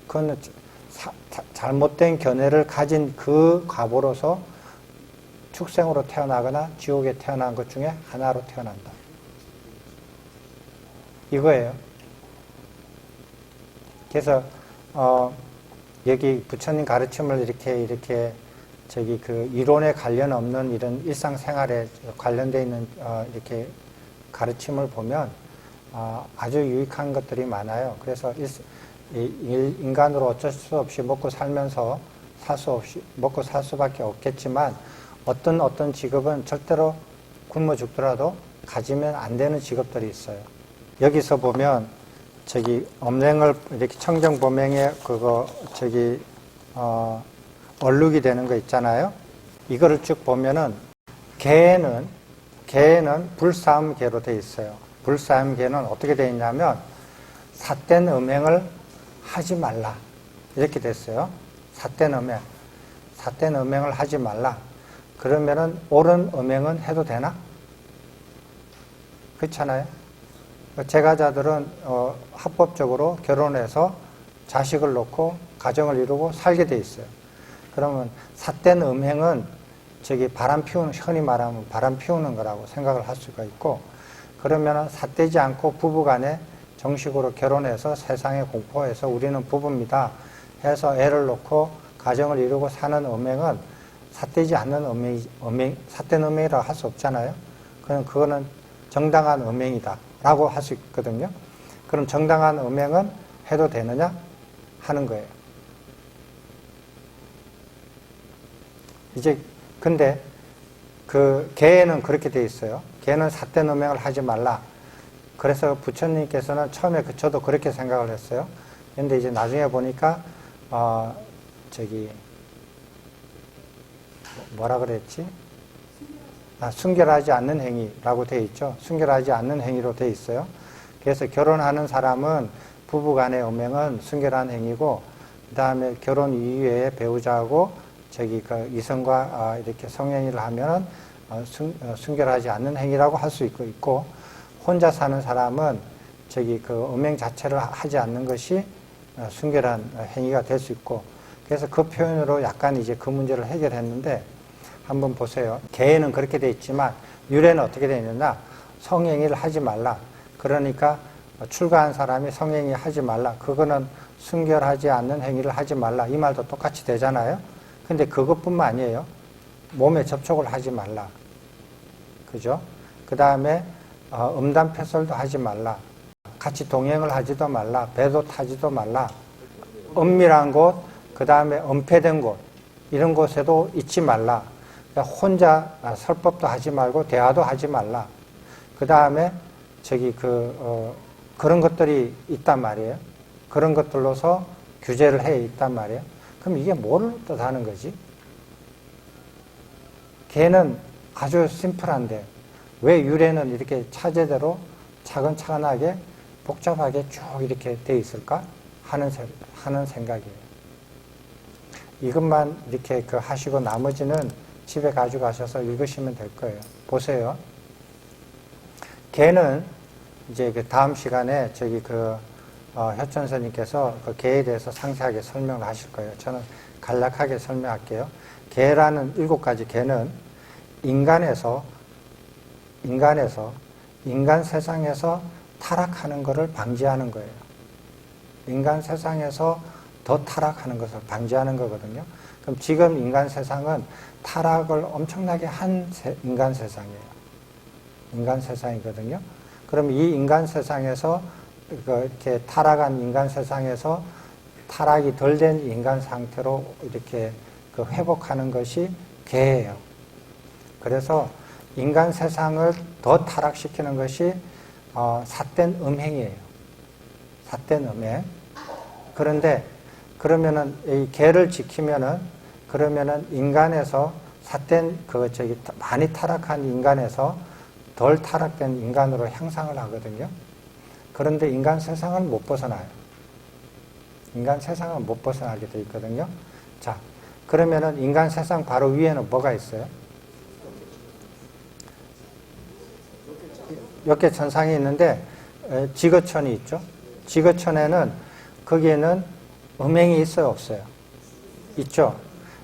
그건 잘못된 견해를 가진 그 과보로서 축생으로 태어나거나 지옥에 태어난 것 중에 하나로 태어난다. 이거예요. 그래서 여기 부처님 가르침을 이렇게 저기 그 이론에 관련 없는 이런 일상생활에 관련되어 있는 이렇게 가르침을 보면 아주 유익한 것들이 많아요. 그래서 인간으로 어쩔 수 없이 먹고 살면서 먹고 살 수밖에 없겠지만 어떤 직업은 절대로 굶어 죽더라도 가지면 안 되는 직업들이 있어요. 여기서 보면 저기 엄랭을 이렇게 청정보명에 그거 저기 얼룩이 되는 거 있잖아요. 이거를 쭉 보면은 개는 불사음계로 되어 있어요. 불사음계는 어떻게 되어 있냐면 삿된 음행을 하지 말라 이렇게 됐어요. 삿된 음행을 하지 말라. 그러면은 옳은 음행은 해도 되나? 그렇잖아요. 제가자들은 합법적으로 결혼해서 자식을 놓고 가정을 이루고 살게 돼 있어요. 그러면 삿된 음행은 저기 흔히 말하면 바람 피우는 거라고 생각을 할 수가 있고, 그러면 삿되지 않고 부부간에 정식으로 결혼해서 세상에 공포해서 우리는 부부입니다 해서 애를 놓고 가정을 이루고 사는 음행은 삿되지 않는 삿된 음행이라고 할 수 없잖아요. 그거는 정당한 음행이다 라고 할 수 있거든요. 그럼 정당한 음행은 해도 되느냐 하는 거예요. 이제 근데 그 개에는 그렇게 돼 있어요. 개는 삿된 음행을 하지 말라. 그래서 부처님께서는 처음에 저도 그렇게 생각을 했어요. 근데 이제 나중에 보니까 뭐라 그랬지? 순결하지 않는 행위라고 되어 있죠. 순결하지 않는 행위로 되어 있어요. 그래서 결혼하는 사람은 부부간의 음행은 순결한 행위고, 그 다음에 결혼 이후에 배우자하고 그 이성과 이렇게 성행위를 하면은 순결하지 않는 행위라고 할 수 있고, 혼자 사는 사람은 그 음행 자체를 하지 않는 것이 순결한 행위가 될 수 있고, 그래서 그 표현으로 약간 이제 그 문제를 해결했는데, 한번 보세요. 개에는 그렇게 돼 있지만 율에는 어떻게 돼 있느냐? 성행위를 하지 말라. 그러니까 출가한 사람이 성행위 하지 말라. 그거는 순결하지 않는 행위를 하지 말라. 이 말도 똑같이 되잖아요. 근데 그것뿐만 아니에요. 몸에 접촉을 하지 말라. 그죠? 그 다음에 음담패설도 하지 말라. 같이 동행을 하지도 말라. 배도 타지도 말라. 은밀한 곳, 그 다음에 은폐된 곳, 이런 곳에도 있지 말라. 혼자 설법도 하지 말고 대화도 하지 말라. 그 다음에 그런 것들이 있단 말이에요. 그런 것들로서 규제를 해 있단 말이에요. 그럼 이게 뭐를 뜻하는 거지? 걔는 아주 심플한데 왜 율에는 이렇게 차제대로 차근차근하게 복잡하게 쭉 이렇게 돼 있을까 하는 생각이에요. 이것만 이렇게 하시고 나머지는 집에 가져가셔서 읽으시면 될 거예요. 보세요. 개는 이제 그 다음 시간에 효천스님께서 그 개에 대해서 상세하게 설명을 하실 거예요. 저는 간략하게 설명할게요. 개라는 7가지 개는 인간 세상에서 타락하는 것을 방지하는 거예요. 인간 세상에서 더 타락하는 것을 방지하는 거거든요. 그럼 지금 인간 세상은 타락을 엄청나게 한 인간 세상이에요. 인간 세상이거든요. 그럼 이 인간 세상에서 이렇게 타락한 인간 세상에서 타락이 덜 된 인간 상태로 이렇게 회복하는 것이 개예요. 그래서 인간 세상을 더 타락시키는 것이 삿된 음행이에요. 삿된 음행. 그런데 그러면은 이 개를 지키면은 그러면은 인간에서 많이 타락한 인간에서 덜 타락된 인간으로 향상을 하거든요. 그런데 인간 세상은 못 벗어나요. 인간 세상은 못 벗어나게 돼 있거든요. 자, 그러면은 인간 세상 바로 위에는 뭐가 있어요? 역계천상이 있는데 지거천이 있죠. 지거천에는 거기에는 음행이 있어요, 없어요? 있죠.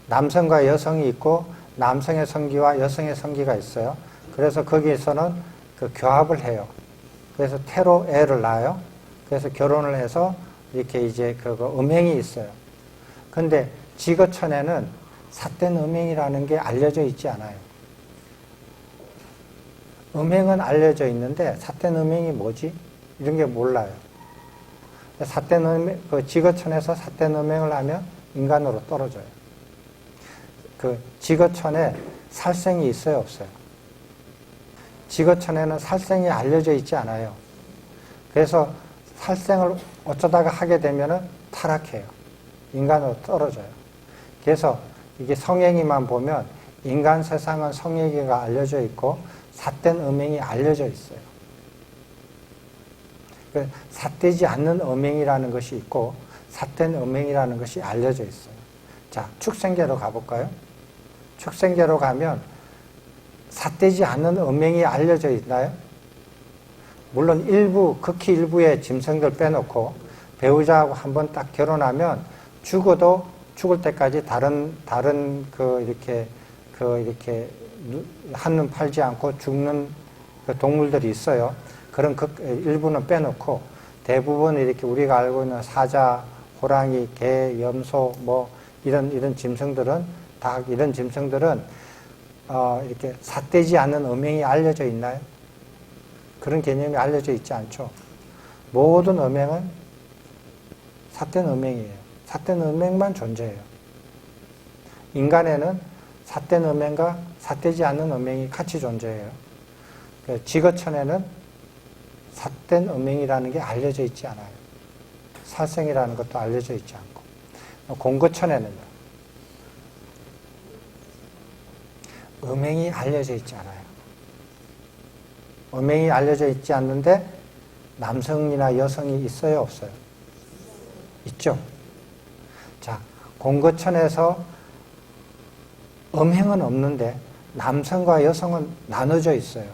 남성과 여성이 있고 남성의 성기와 여성의 성기가 있어요. 그래서 거기에서는 그 교합을 해요. 그래서 태로 애를 낳아요. 그래서 결혼을 해서 이렇게 이제 그거 음행이 있어요. 근데 지거천에는 삿된 음행이라는 게 알려져 있지 않아요. 음행은 알려져 있는데 삿된 음행이 뭐지? 이런 게 몰라요. 삿된 음행, 그 지거천에서 삿된 음행을 하면 인간으로 떨어져요. 그 지거천에 살생이 있어요, 없어요? 지거천에는 살생이 알려져 있지 않아요. 그래서 살생을 어쩌다가 하게 되면은 타락해요. 인간으로 떨어져요. 그래서 이게 성행위만 보면 인간 세상은 성행위가 알려져 있고 삿된 음행이 알려져 있어요. 삿되지 않는 음행이라는 것이 있고 삿된 음행이라는 것이 알려져 있어요. 자, 축생계로 가볼까요? 축생계로 가면 삿되지 않는 음행이 알려져 있나요? 물론 일부, 극히 일부의 짐승들 빼놓고 배우자하고 한번 딱 결혼하면 죽어도 죽을 때까지 다른 이렇게 한눈 팔지 않고 죽는 그 동물들이 있어요. 그런 일부는 빼놓고 대부분 이렇게 우리가 알고 있는 사자, 호랑이, 개, 염소, 뭐 이런 짐승들은 닭 이런 짐승들은 이렇게 삿되지 않는 음행이 알려져 있나요? 그런 개념이 알려져 있지 않죠. 모든 음행은 삿된 음행이에요. 삿된 음행만 존재해요. 인간에는 삿된 음행과 삿되지 않는 음행이 같이 존재해요. 지거천에는 삿된 음행이라는 게 알려져 있지 않아요. 살생이라는 것도 알려져 있지 않고. 공거천에는요. 음행이 알려져 있지 않아요. 음행이 알려져 있지 않는데 남성이나 여성이 있어요, 없어요? 있죠. 자, 공거천에서 음행은 없는데 남성과 여성은 나눠져 있어요.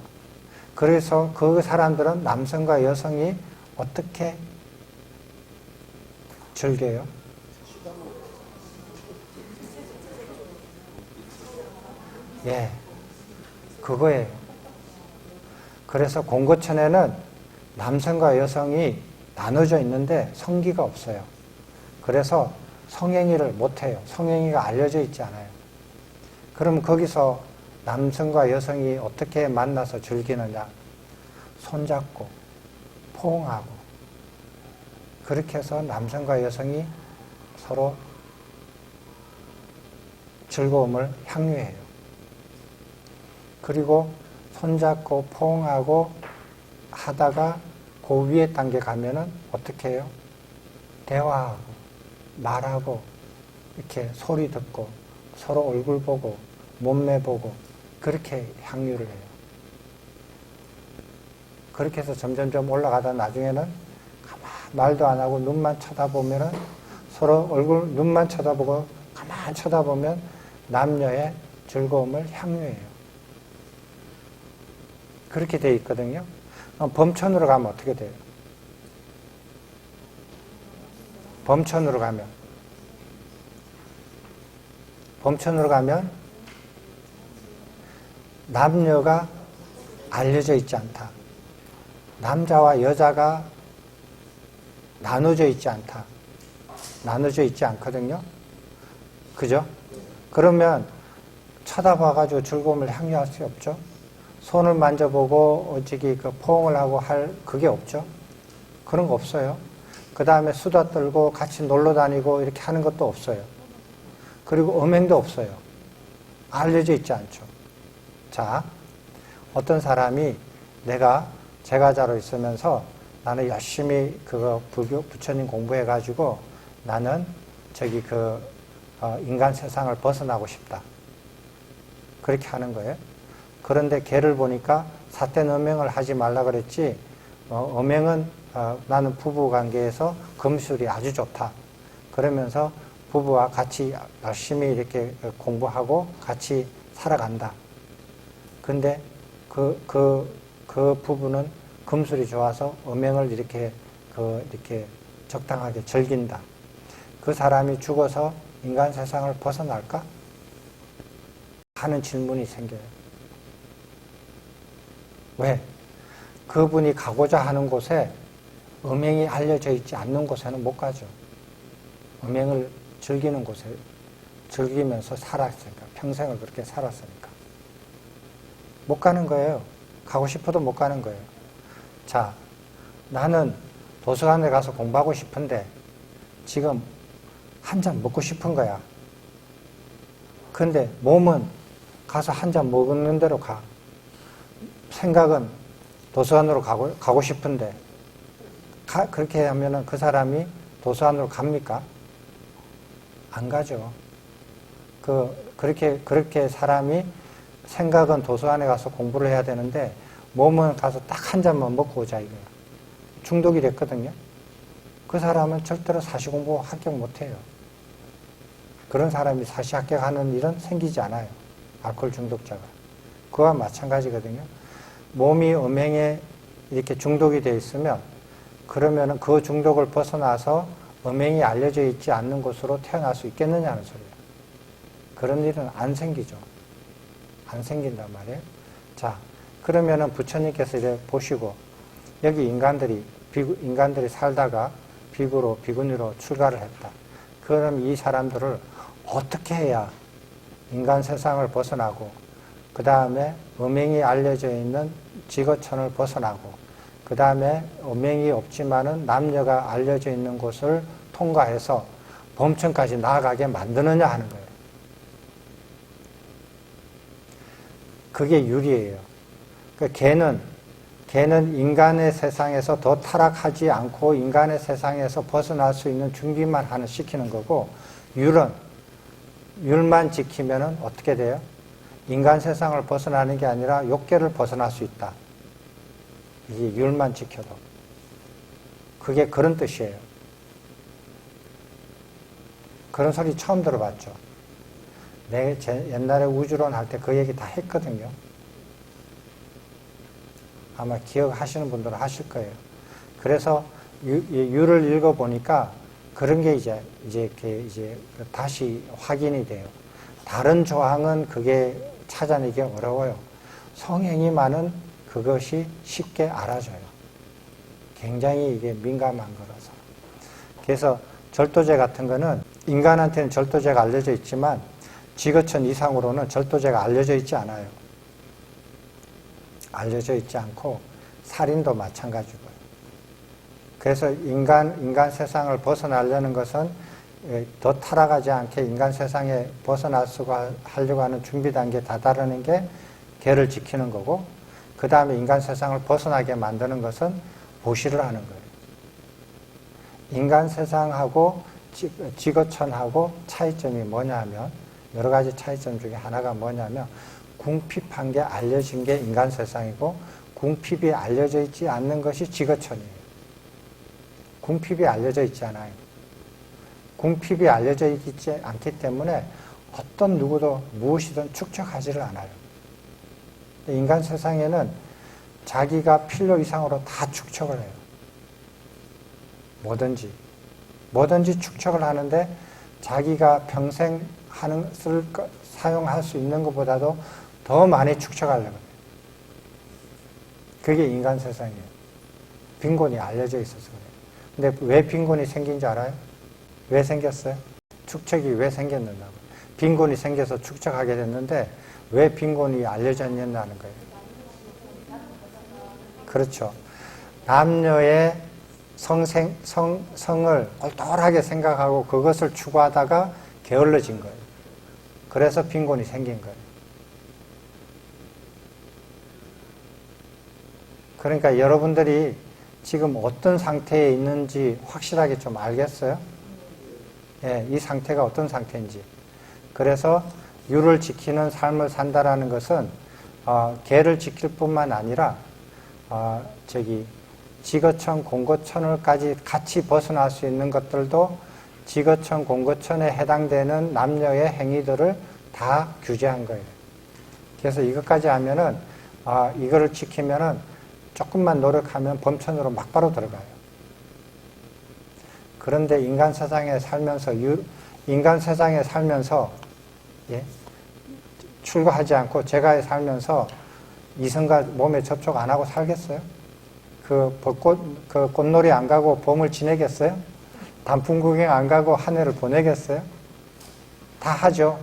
그래서 그 사람들은 남성과 여성이 어떻게 즐겨요? 예, 그거예요. 그래서 공거천에는 남성과 여성이 나눠져 있는데 성기가 없어요. 그래서 성행위를 못해요. 성행위가 알려져 있지 않아요. 그럼 거기서 남성과 여성이 어떻게 만나서 즐기느냐? 손잡고 포옹하고 그렇게 해서 남성과 여성이 서로 즐거움을 향유해요. 그리고 손잡고 포옹하고 하다가 그 위에 단계 가면은 어떻게 해요? 대화하고 말하고 이렇게 소리 듣고 서로 얼굴 보고 몸매 보고 그렇게 향유를 해요. 그렇게 해서 점점점 올라가다 나중에는 가만 말도 안 하고 눈만 쳐다보면은 서로 얼굴 눈만 쳐다보고 가만 쳐다보면 남녀의 즐거움을 향유해요. 그렇게 돼 있거든요. 범천으로 가면 어떻게 돼요? 범천으로 가면 남녀가 알려져 있지 않다. 남자와 여자가 나눠져 있지 않다. 나눠져 있지 않거든요. 그죠? 그러면 쳐다봐가지고 즐거움을 향유할 수 없죠. 손을 만져보고 어찌기 그 포옹을 하고 할 그게 없죠. 그런 거 없어요. 그 다음에 수다 떨고 같이 놀러 다니고 이렇게 하는 것도 없어요. 그리고 음행도 없어요. 알려져 있지 않죠. 자, 어떤 사람이 내가 제가자로 있으면서 나는 열심히 그거 부처님 공부해가지고 나는 인간 세상을 벗어나고 싶다. 그렇게 하는 거예요. 그런데 걔를 보니까 삿된 음행을 하지 말라 그랬지, 음행은 나는 부부 관계에서 금술이 아주 좋다. 그러면서 부부와 같이 열심히 이렇게 공부하고 같이 살아간다. 근데 그 부부는 금술이 좋아서 음행을 이렇게 적당하게 즐긴다. 그 사람이 죽어서 인간 세상을 벗어날까? 하는 질문이 생겨요. 왜? 그분이 가고자 하는 곳에 음행이 알려져 있지 않는 곳에는 못 가죠. 음행을 즐기는 곳에 즐기면서 살았으니까, 평생을 그렇게 살았으니까. 못 가는 거예요. 가고 싶어도 못 가는 거예요. 자, 나는 도서관에 가서 공부하고 싶은데 지금 한 잔 먹고 싶은 거야. 근데 몸은 가서 한 잔 먹는 대로 가. 생각은 도서관으로 가고 싶은데 그렇게 하면은 그 사람이 도서관으로 갑니까? 안 가죠. 그렇게 사람이 생각은 도서관에 가서 공부를 해야 되는데 몸은 가서 딱 한 잔만 먹고 오자 이거야. 중독이 됐거든요. 그 사람은 절대로 사시 공부 합격 못 해요. 그런 사람이 사시 합격하는 일은 생기지 않아요. 알코올 중독자가. 그와 마찬가지거든요. 몸이 음행에 이렇게 중독이 되어 있으면 그러면은 그 중독을 벗어나서 음행이 알려져 있지 않는 곳으로 태어날 수 있겠느냐는 소리예요. 그런 일은 안 생기죠. 안 생긴단 말이에요. 자, 그러면은 부처님께서 이제 보시고 여기 인간들이 살다가 비구니로 출가를 했다. 그럼 이 사람들을 어떻게 해야 인간 세상을 벗어나고 그 다음에 음행이 알려져 있는 지거천을 벗어나고 그 다음에 음행이 없지만은 남녀가 알려져 있는 곳을 통과해서 범천까지 나아가게 만드느냐 하는 거예요. 그게 유리예요. 그러니까 걔는 인간의 세상에서 더 타락하지 않고 인간의 세상에서 벗어날 수 있는 준비만 시키는 거고, 율만 지키면은 어떻게 돼요? 인간 세상을 벗어나는 게 아니라 욕계를 벗어날 수 있다. 이게 율만 지켜도. 그게 그런 뜻이에요. 그런 소리 처음 들어봤죠. 옛날에 우주론 할 때 그 얘기 다 했거든요. 아마 기억하시는 분들은 하실 거예요. 그래서 율을 읽어보니까 그런 게 이제 다시 확인이 돼요. 다른 조항은 그게 찾아내기 어려워요. 성행이 많은 그것이 쉽게 알아져요. 굉장히 이게 민감한 거라서. 그래서 절도죄 같은 거는 인간한테는 절도죄가 알려져 있지만 지거천 이상으로는 절도죄가 알려져 있지 않아요. 알려져 있지 않고 살인도 마찬가지고요. 그래서 인간 세상을 벗어나려는 것은 더 타락하지 않게 인간 세상에 하려고 하는 준비 단계에 다다르는 게 개를 지키는 거고, 그 다음에 인간 세상을 벗어나게 만드는 것은 보시를 하는 거예요. 인간 세상하고 지거천하고 차이점이 뭐냐 하면, 여러 가지 차이점 중에 하나가 뭐냐면, 궁핍한 게 알려진 게 인간 세상이고, 궁핍이 알려져 있지 않는 것이 지거천이에요. 궁핍이 알려져 있지 않아요. 궁핍이 알려져 있지 않기 때문에 어떤 누구도 무엇이든 축적하지를 않아요. 인간 세상에는 자기가 필요 이상으로 다 축적을 해요. 뭐든지 축적을 하는데 자기가 평생 사용할 수 있는 것보다도 더 많이 축적하려고 해요. 그게 인간 세상이에요. 빈곤이 알려져 있어서 그래요. 근데 왜 빈곤이 생긴지 알아요? 왜 생겼어요? 축적이 왜 생겼는가? 빈곤이 생겨서 축적하게 됐는데 왜 빈곤이 알려져 있냐는 거예요. 그렇죠. 남녀의 성을 똘똘하게 생각하고 그것을 추구하다가 게을러진 거예요. 그래서 빈곤이 생긴 거예요. 그러니까 여러분들이 지금 어떤 상태에 있는지 확실하게 좀 알겠어요? 예, 이 상태가 어떤 상태인지. 그래서 율을 지키는 삶을 산다라는 것은 개를 지킬 뿐만 아니라 지거천, 공거천을까지 같이 벗어날 수 있는 것들도 지거천, 공거천에 해당되는 남녀의 행위들을 다 규제한 거예요. 그래서 이것까지 하면은 이거를 지키면은 조금만 노력하면 범천으로 막바로 들어가요. 그런데 인간 세상에 살면서 예? 출가하지 않고 제가에 살면서 이성과 몸에 접촉 안 하고 살겠어요? 그 꽃놀이 안 가고 봄을 지내겠어요? 단풍 구경 안 가고 한 해를 보내겠어요? 다 하죠.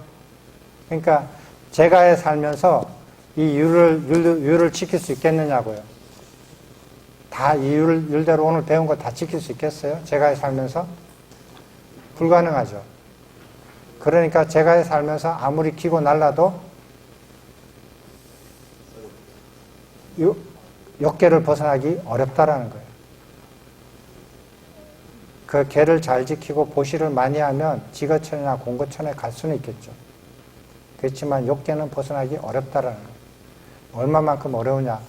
그러니까 제가에 살면서 이 율을 지킬 수 있겠느냐고요. 다 이 율대로 오늘 배운 거 다 지킬 수 있겠어요? 제가에 살면서? 불가능하죠. 그러니까 제가에 살면서 아무리 기고 날라도 욕계를 벗어나기 어렵다라는 거예요. 그 계를 잘 지키고 보시를 많이 하면 지거천이나 공거천에 갈 수는 있겠죠. 그렇지만 욕계는 벗어나기 어렵다라는 거예요. 얼마만큼 어려우냐.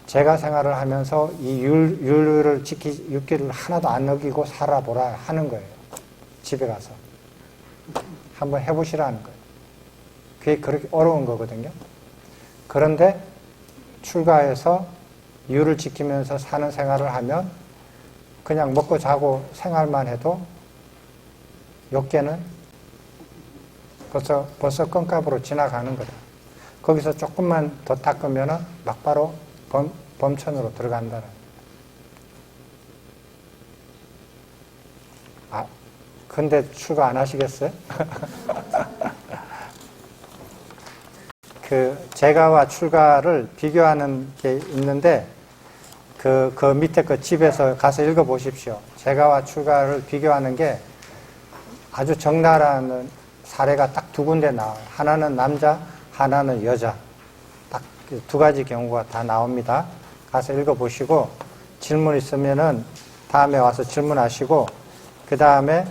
제가 생활을 하면서 이 율을 육기를 하나도 안 어기고 살아보라 하는 거예요. 집에 가서. 한번 해보시라는 거예요. 그게 그렇게 어려운 거거든요. 그런데 출가해서 율을 지키면서 사는 생활을 하면 그냥 먹고 자고 생활만 해도 욕계는 벌써 껌값으로 지나가는 거다. 거기서 조금만 더 닦으면 막바로 범천으로 들어간다는. 아, 근데 출가 안 하시겠어요? 그 제가와 출가를 비교하는 게 있는데 그 밑에 그 집에서 가서 읽어보십시오. 제가와 출가를 비교하는 게 아주 적나라한 사례가 딱 두 군데 나와요. 하나는 남자, 하나는 여자. 딱 두 가지 경우가 다 나옵니다. 가서 읽어보시고 질문 있으면은 다음에 와서 질문하시고 그 다음에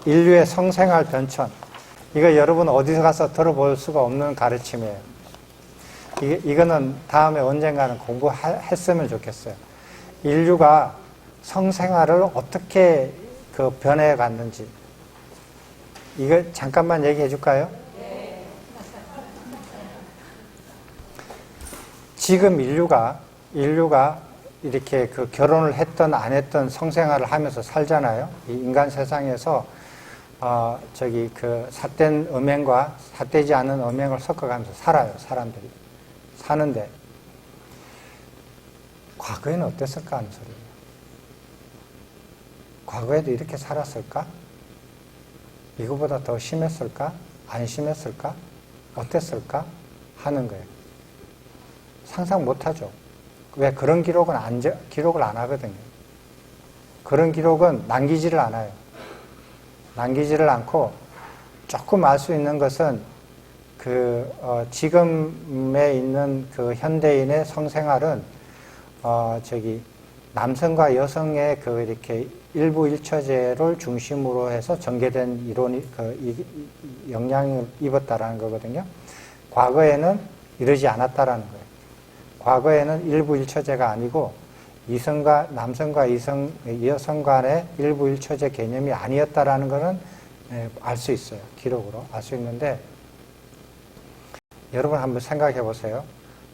인류의 성생활 변천. 이거 여러분 어디서 가서 들어볼 수가 없는 가르침이에요. 이거는 다음에 언젠가는 공부했으면 좋겠어요. 인류가 성생활을 어떻게 그 변해 갔는지. 이거 잠깐만 얘기해 줄까요? 네. 지금 인류가 이렇게 그 결혼을 했던 안 했던 성생활을 하면서 살잖아요. 이 인간 세상에서 그 삿된 음행과 삿되지 않은 음행을 섞어가면서 살아요, 사람들이. 사는데, 과거에는 어땠을까 하는 소리예요. 과거에도 이렇게 살았을까? 이거보다 더 심했을까? 안 심했을까? 어땠을까? 하는 거예요. 상상 못 하죠. 왜 그런 기록을 안 하거든요. 그런 기록은 남기지를 않아요. 남기지를 않고 조금 알 수 있는 것은 지금에 있는 그 현대인의 성생활은 남성과 여성의 이렇게 일부 일처제를 중심으로 해서 전개된 이론이 영향을 입었다라는 거거든요. 과거에는 이러지 않았다라는 거예요. 과거에는 일부 일처제가 아니고 남성과 여성 간의 일부 일처제 개념이 아니었다라는 것은 알 수 있어요. 기록으로 알 수 있는데 여러분 한번 생각해 보세요.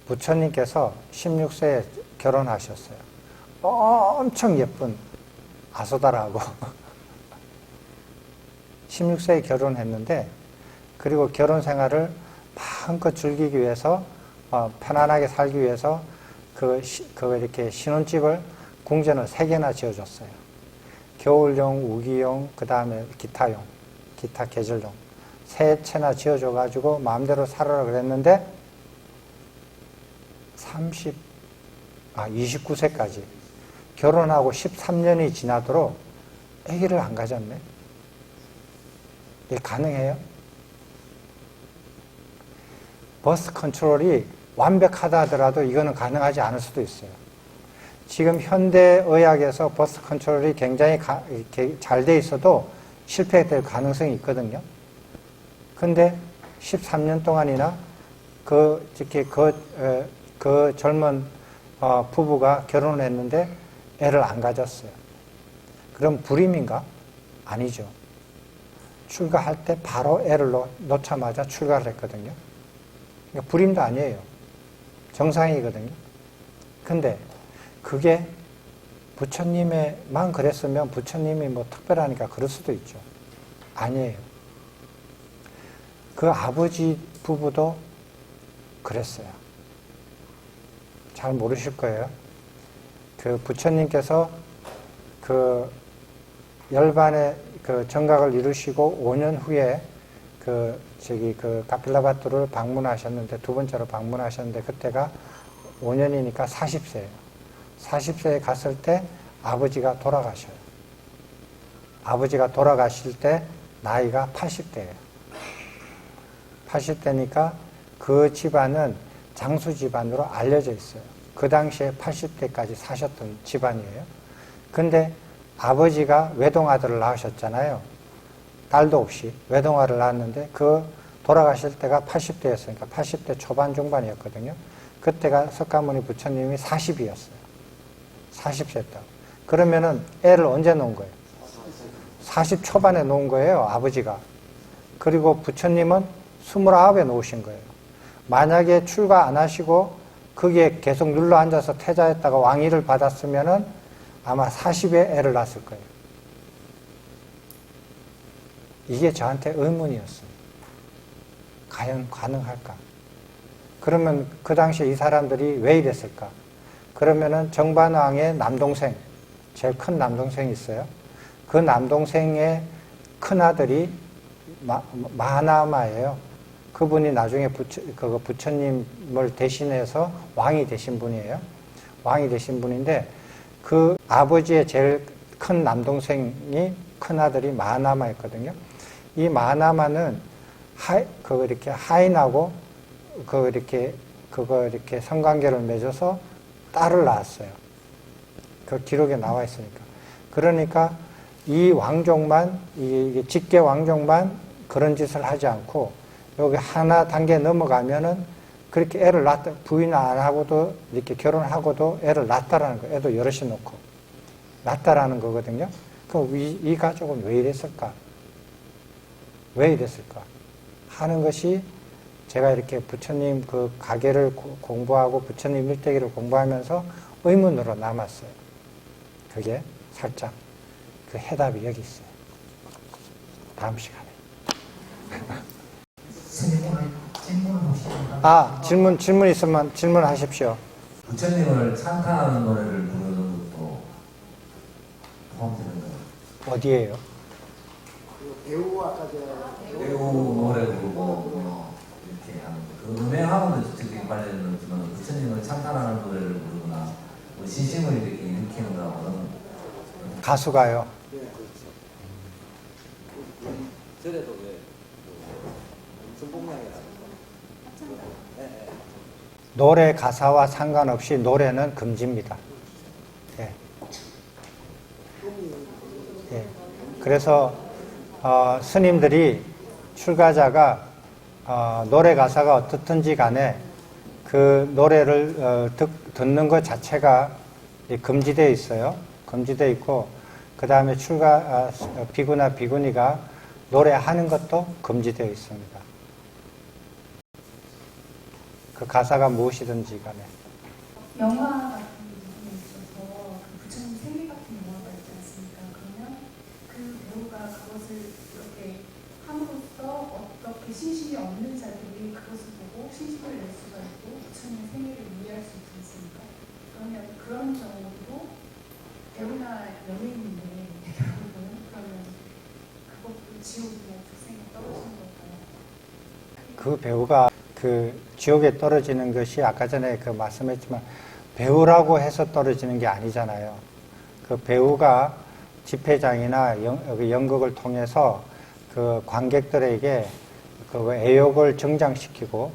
부처님께서 16세에 결혼하셨어요. 엄청 예쁜 아소다라고 16세에 결혼했는데 그리고 결혼 생활을 마음껏 즐기기 위해서 편안하게 살기 위해서 이렇게 신혼집을 궁전을 3개나 지어줬어요. 겨울용, 우기용, 그 다음에 기타 계절용 3채나 지어줘가지고 마음대로 살아라 그랬는데 29세까지 결혼하고 13년이 지나도록 아기를 안 가졌네. 이게 가능해요? 버스 컨트롤이 완벽하다 하더라도 이거는 가능하지 않을 수도 있어요. 지금 현대의학에서 버스 컨트롤이 굉장히 잘 돼 있어도 실패될 가능성이 있거든요. 근데 13년 동안이나 그 젊은 부부가 결혼을 했는데 애를 안 가졌어요. 그럼 불임인가? 아니죠. 출가할 때 바로 애를 놓자마자 출가를 했거든요. 그러니까 불임도 아니에요. 정상이거든요. 근데 그게 부처님만 그랬으면 부처님이 뭐 특별하니까 그럴 수도 있죠. 아니에요. 그 아버지 부부도 그랬어요. 잘 모르실 거예요. 그 부처님께서 그 열반의 그 정각을 이루시고 5년 후에 그 카필라바투를 방문하셨는데, 두 번째로 방문하셨는데, 그때가 5년이니까 40세예요. 40세에 갔을 때 아버지가 돌아가셔요. 아버지가 돌아가실 때 나이가 80대예요. 80대니까 그 집안은 장수 집안으로 알려져 있어요. 그 당시에 80대까지 사셨던 집안이에요. 근데 아버지가 외동아들을 낳으셨잖아요. 딸도 없이 외동아를 낳았는데, 그 돌아가실 때가 80대였으니까 80대 초반 중반이었거든요. 그때가 석가모니 부처님이 40이었어요. 40세였다고. 그러면은 애를 언제 놓은 거예요? 40 초반에 놓은 거예요, 아버지가. 그리고 부처님은 29에 놓으신 거예요. 만약에 출가 안 하시고 거기에 계속 눌러 앉아서 태자했다가 왕위를 받았으면은 아마 40에 애를 낳았을 거예요. 이게 저한테 의문이었어요. 과연 가능할까? 그러면 그 당시에 이 사람들이 왜 이랬을까? 그러면은 정반왕의 남동생, 제일 큰 남동생이 있어요. 그 남동생의 큰아들이 마하나마예요. 그분이 나중에 부처님을 대신해서 왕이 되신 분이에요. 왕이 되신 분인데, 그 아버지의 제일 큰 남동생이 큰아들이 마하나마였거든요. 이 마하나마는 이렇게 하인하고 이렇게 성관계를 맺어서 딸을 낳았어요. 그 기록에 나와 있으니까. 그러니까 이 왕족만, 이게 직계 왕족만 그런 짓을 하지 않고, 여기 하나 단계 넘어가면은 그렇게 애를 낳다, 부인 안 하고도 이렇게 결혼하고도 애를 낳았다라는 거예요. 애도 여럿이 놓고. 낳았다라는 거거든요. 그럼 이 가족은 왜 이랬을까? 왜 이랬을까? 하는 것이, 제가 이렇게 부처님 그 가계를 공부하고 부처님 일대기를 공부하면서 의문으로 남았어요. 그게 살짝 그 해답이 여기 있어요. 다음 시간에. 질문 있으면 질문하십시오. 부처님을 찬탄하는 노래를 부르는 것도 포함되는 거예요. 어디에요? 그 배우 아까 배우 노래 부르고 이렇게 하는 거. 그 음행하고는 직접적인 관련은 없지만 부처님을 찬탄하는 노래를 부르거나 뭐 신심을 이렇게 일으키는 거하고는 가수가요. 네, 그렇죠. 저래도 왜 성공량이라는 거. 네. 노래 가사와 상관없이 노래는 금지입니다. 예. 예. 그래서 스님들이, 출가자가 노래 가사가 어떻든지 간에 그 노래를 듣는 것 자체가 금지되어 있어요. 금지되어 있고, 그 다음에 비구나 비구니가 노래하는 것도 금지되어 있습니다. 그 가사가 무엇이든지 간에. 영화 같은 부분에 있어서 그 부처님 생애 같은 영화가 있지 않습니까? 그러면 그 배우가 그것을 이렇게 함으로써 어떻게 신심이 없는 자들이 그것을 보고 신심을 낼 수가 있고 부처님의 생애를 이해할 수 있지 않습니까? 그러면 그런 경우도 배우나 연예인인데 결국은 그러면 그것도 지옥이나 축생에 떨어지는 걸까요? 그 배우가 그 지옥에 떨어지는 것이 아까 전에 그 말씀했지만 배우라고 해서 떨어지는 게 아니잖아요. 그 배우가 집회장이나 연극을 통해서 그 관객들에게 그 애욕을 정장시키거나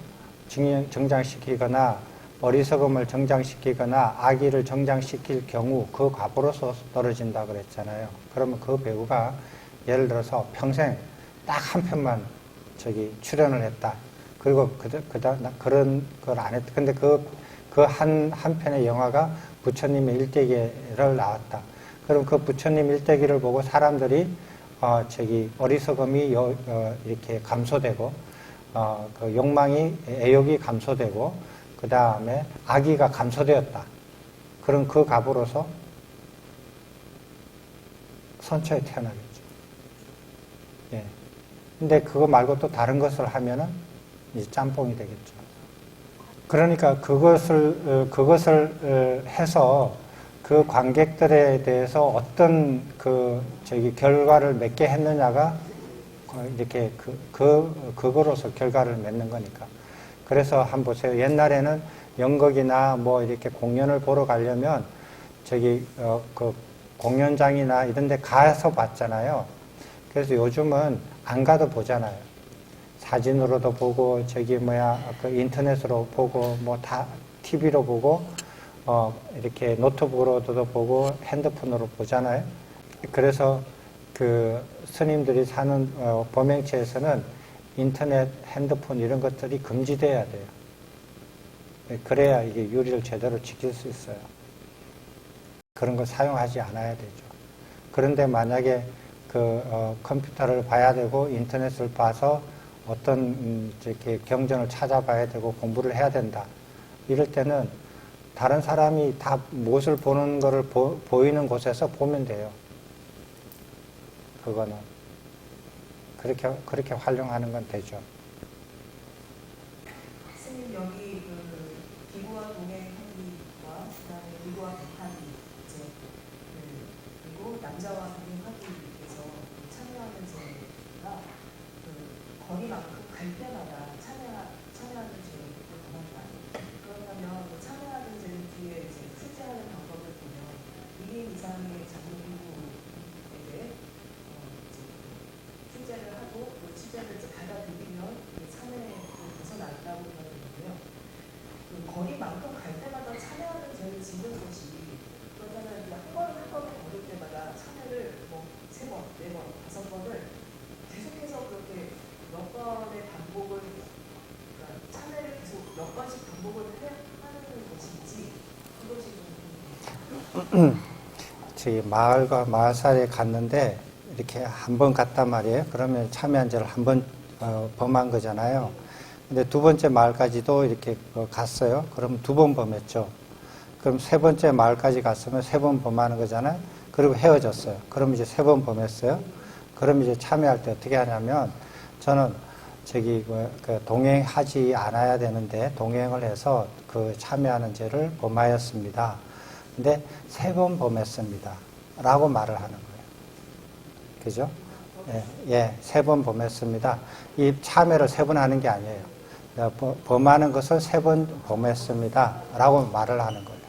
어리석음을 정장시키거나 악의를 정장시킬 경우 그 값으로서 떨어진다 그랬잖아요. 그러면 그 배우가 예를 들어서 평생 딱 한 편만 출연을 했다. 그리고 그런 걸 안 했다. 근데 그 한 편의 영화가 부처님의 일대기를 나왔다. 그럼 그 부처님 일대기를 보고 사람들이 어리석음이 이렇게 감소되고, 그 욕망이, 애욕이 감소되고, 그 다음에 악의가 감소되었다. 그럼 그 값으로서 선처에 태어나겠죠. 예. 근데 그거 말고 또 다른 것을 하면은 이제 짬뽕이 되겠죠. 그러니까 그것을 해서 그 관객들에 대해서 어떤 결과를 맺게 했느냐가 이렇게 그거로서 결과를 맺는 거니까. 그래서 한번 보세요. 옛날에는 연극이나 뭐 이렇게 공연을 보러 가려면 그 공연장이나 이런 데 가서 봤잖아요. 그래서 요즘은 안 가도 보잖아요. 사진으로도 보고, 그 인터넷으로 보고, 뭐 다 TV로 보고, 이렇게 노트북으로도 보고, 핸드폰으로 보잖아요. 그래서 그 스님들이 사는 범행체에서는 인터넷, 핸드폰 이런 것들이 금지돼야 돼요. 그래야 이게 유리를 제대로 지킬 수 있어요. 그런 걸 사용하지 않아야 되죠. 그런데 만약에 컴퓨터를 봐야 되고 인터넷을 봐서 어떤 이렇게 경전을 찾아봐야 되고 공부를 해야 된다. 이럴 때는 다른 사람이 다 무엇을 보는 거를 보이는 곳에서 보면 돼요. 그거는 그렇게 활용하는 건 되죠. 스님 여기 기구와 동행하기와 그다음에 기구와 격하기 그리고 남자와 동행하기에서 참여하는 제가 거리만큼 갈 때마다 참여하는 제를 권한다. 그렇다면 참여하는 제 뒤에 출제하는 방법을 보면 2인 이상의 장로기구에게 출제를 하고 그 출제를 받아들이면 참여에 벗어난다고 그러는데요. 거리만큼 갈 때마다 참여하는 죄를 짓는 것이 그러면 한 번을 걸을 때마다 참여를 뭐 3번, 4번, 5번을 계속해서 그렇게 몇 번의 반복을 그러니까 참여를 계속 몇 번씩 반복을 하는 것인지 그것이 좀 저희 마을과 마을사에 갔는데 이렇게 한 번 갔단 말이에요. 그러면 참여한 죄를 한 번 범한 거잖아요. 근데 두 번째 마을까지도 이렇게 갔어요. 그럼 2번 범했죠. 그럼 3번째 마을까지 갔으면 3번 범하는 거잖아요. 그리고 헤어졌어요. 그럼 이제 3번 범했어요. 그럼 이제 참여할 때 어떻게 하냐면 저는 동행하지 않아야 되는데 동행을 해서 참여하는 죄를 범하였습니다. 근데 3번 범했습니다. 라고 말을 하는 거예요. 그죠? 예, 3번 범했습니다. 이 참여를 3번 하는 게 아니에요. 범하는 것을 3번 범했습니다. 라고 말을 하는 거예요.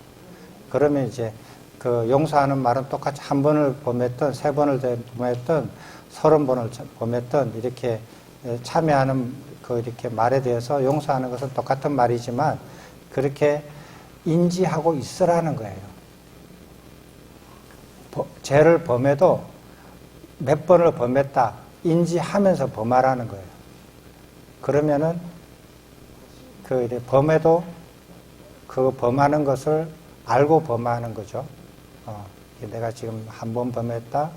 그러면 이제 용서하는 말은 똑같이 1번을 범했던, 3번을 범했던, 30번을 범했던, 이렇게 참여하는 이렇게 말에 대해서 용서하는 것은 똑같은 말이지만, 그렇게 인지하고 있으라는 거예요. 죄를 범해도 몇 번을 범했다, 인지하면서 범하라는 거예요. 그러면은, 범해도 범하는 것을 알고 범하는 거죠. 내가 지금 1번 범했다,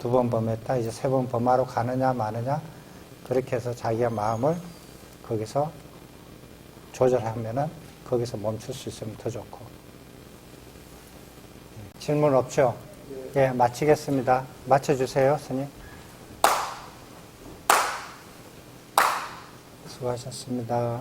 2번 범했다, 이제 3번 범하러 가느냐, 마느냐, 그렇게 해서 자기의 마음을 거기서 조절하면은 거기서 멈출 수 있으면 더 좋고. 질문 없죠? 예, 마치겠습니다. 마쳐주세요, 스님. 수고하셨습니다.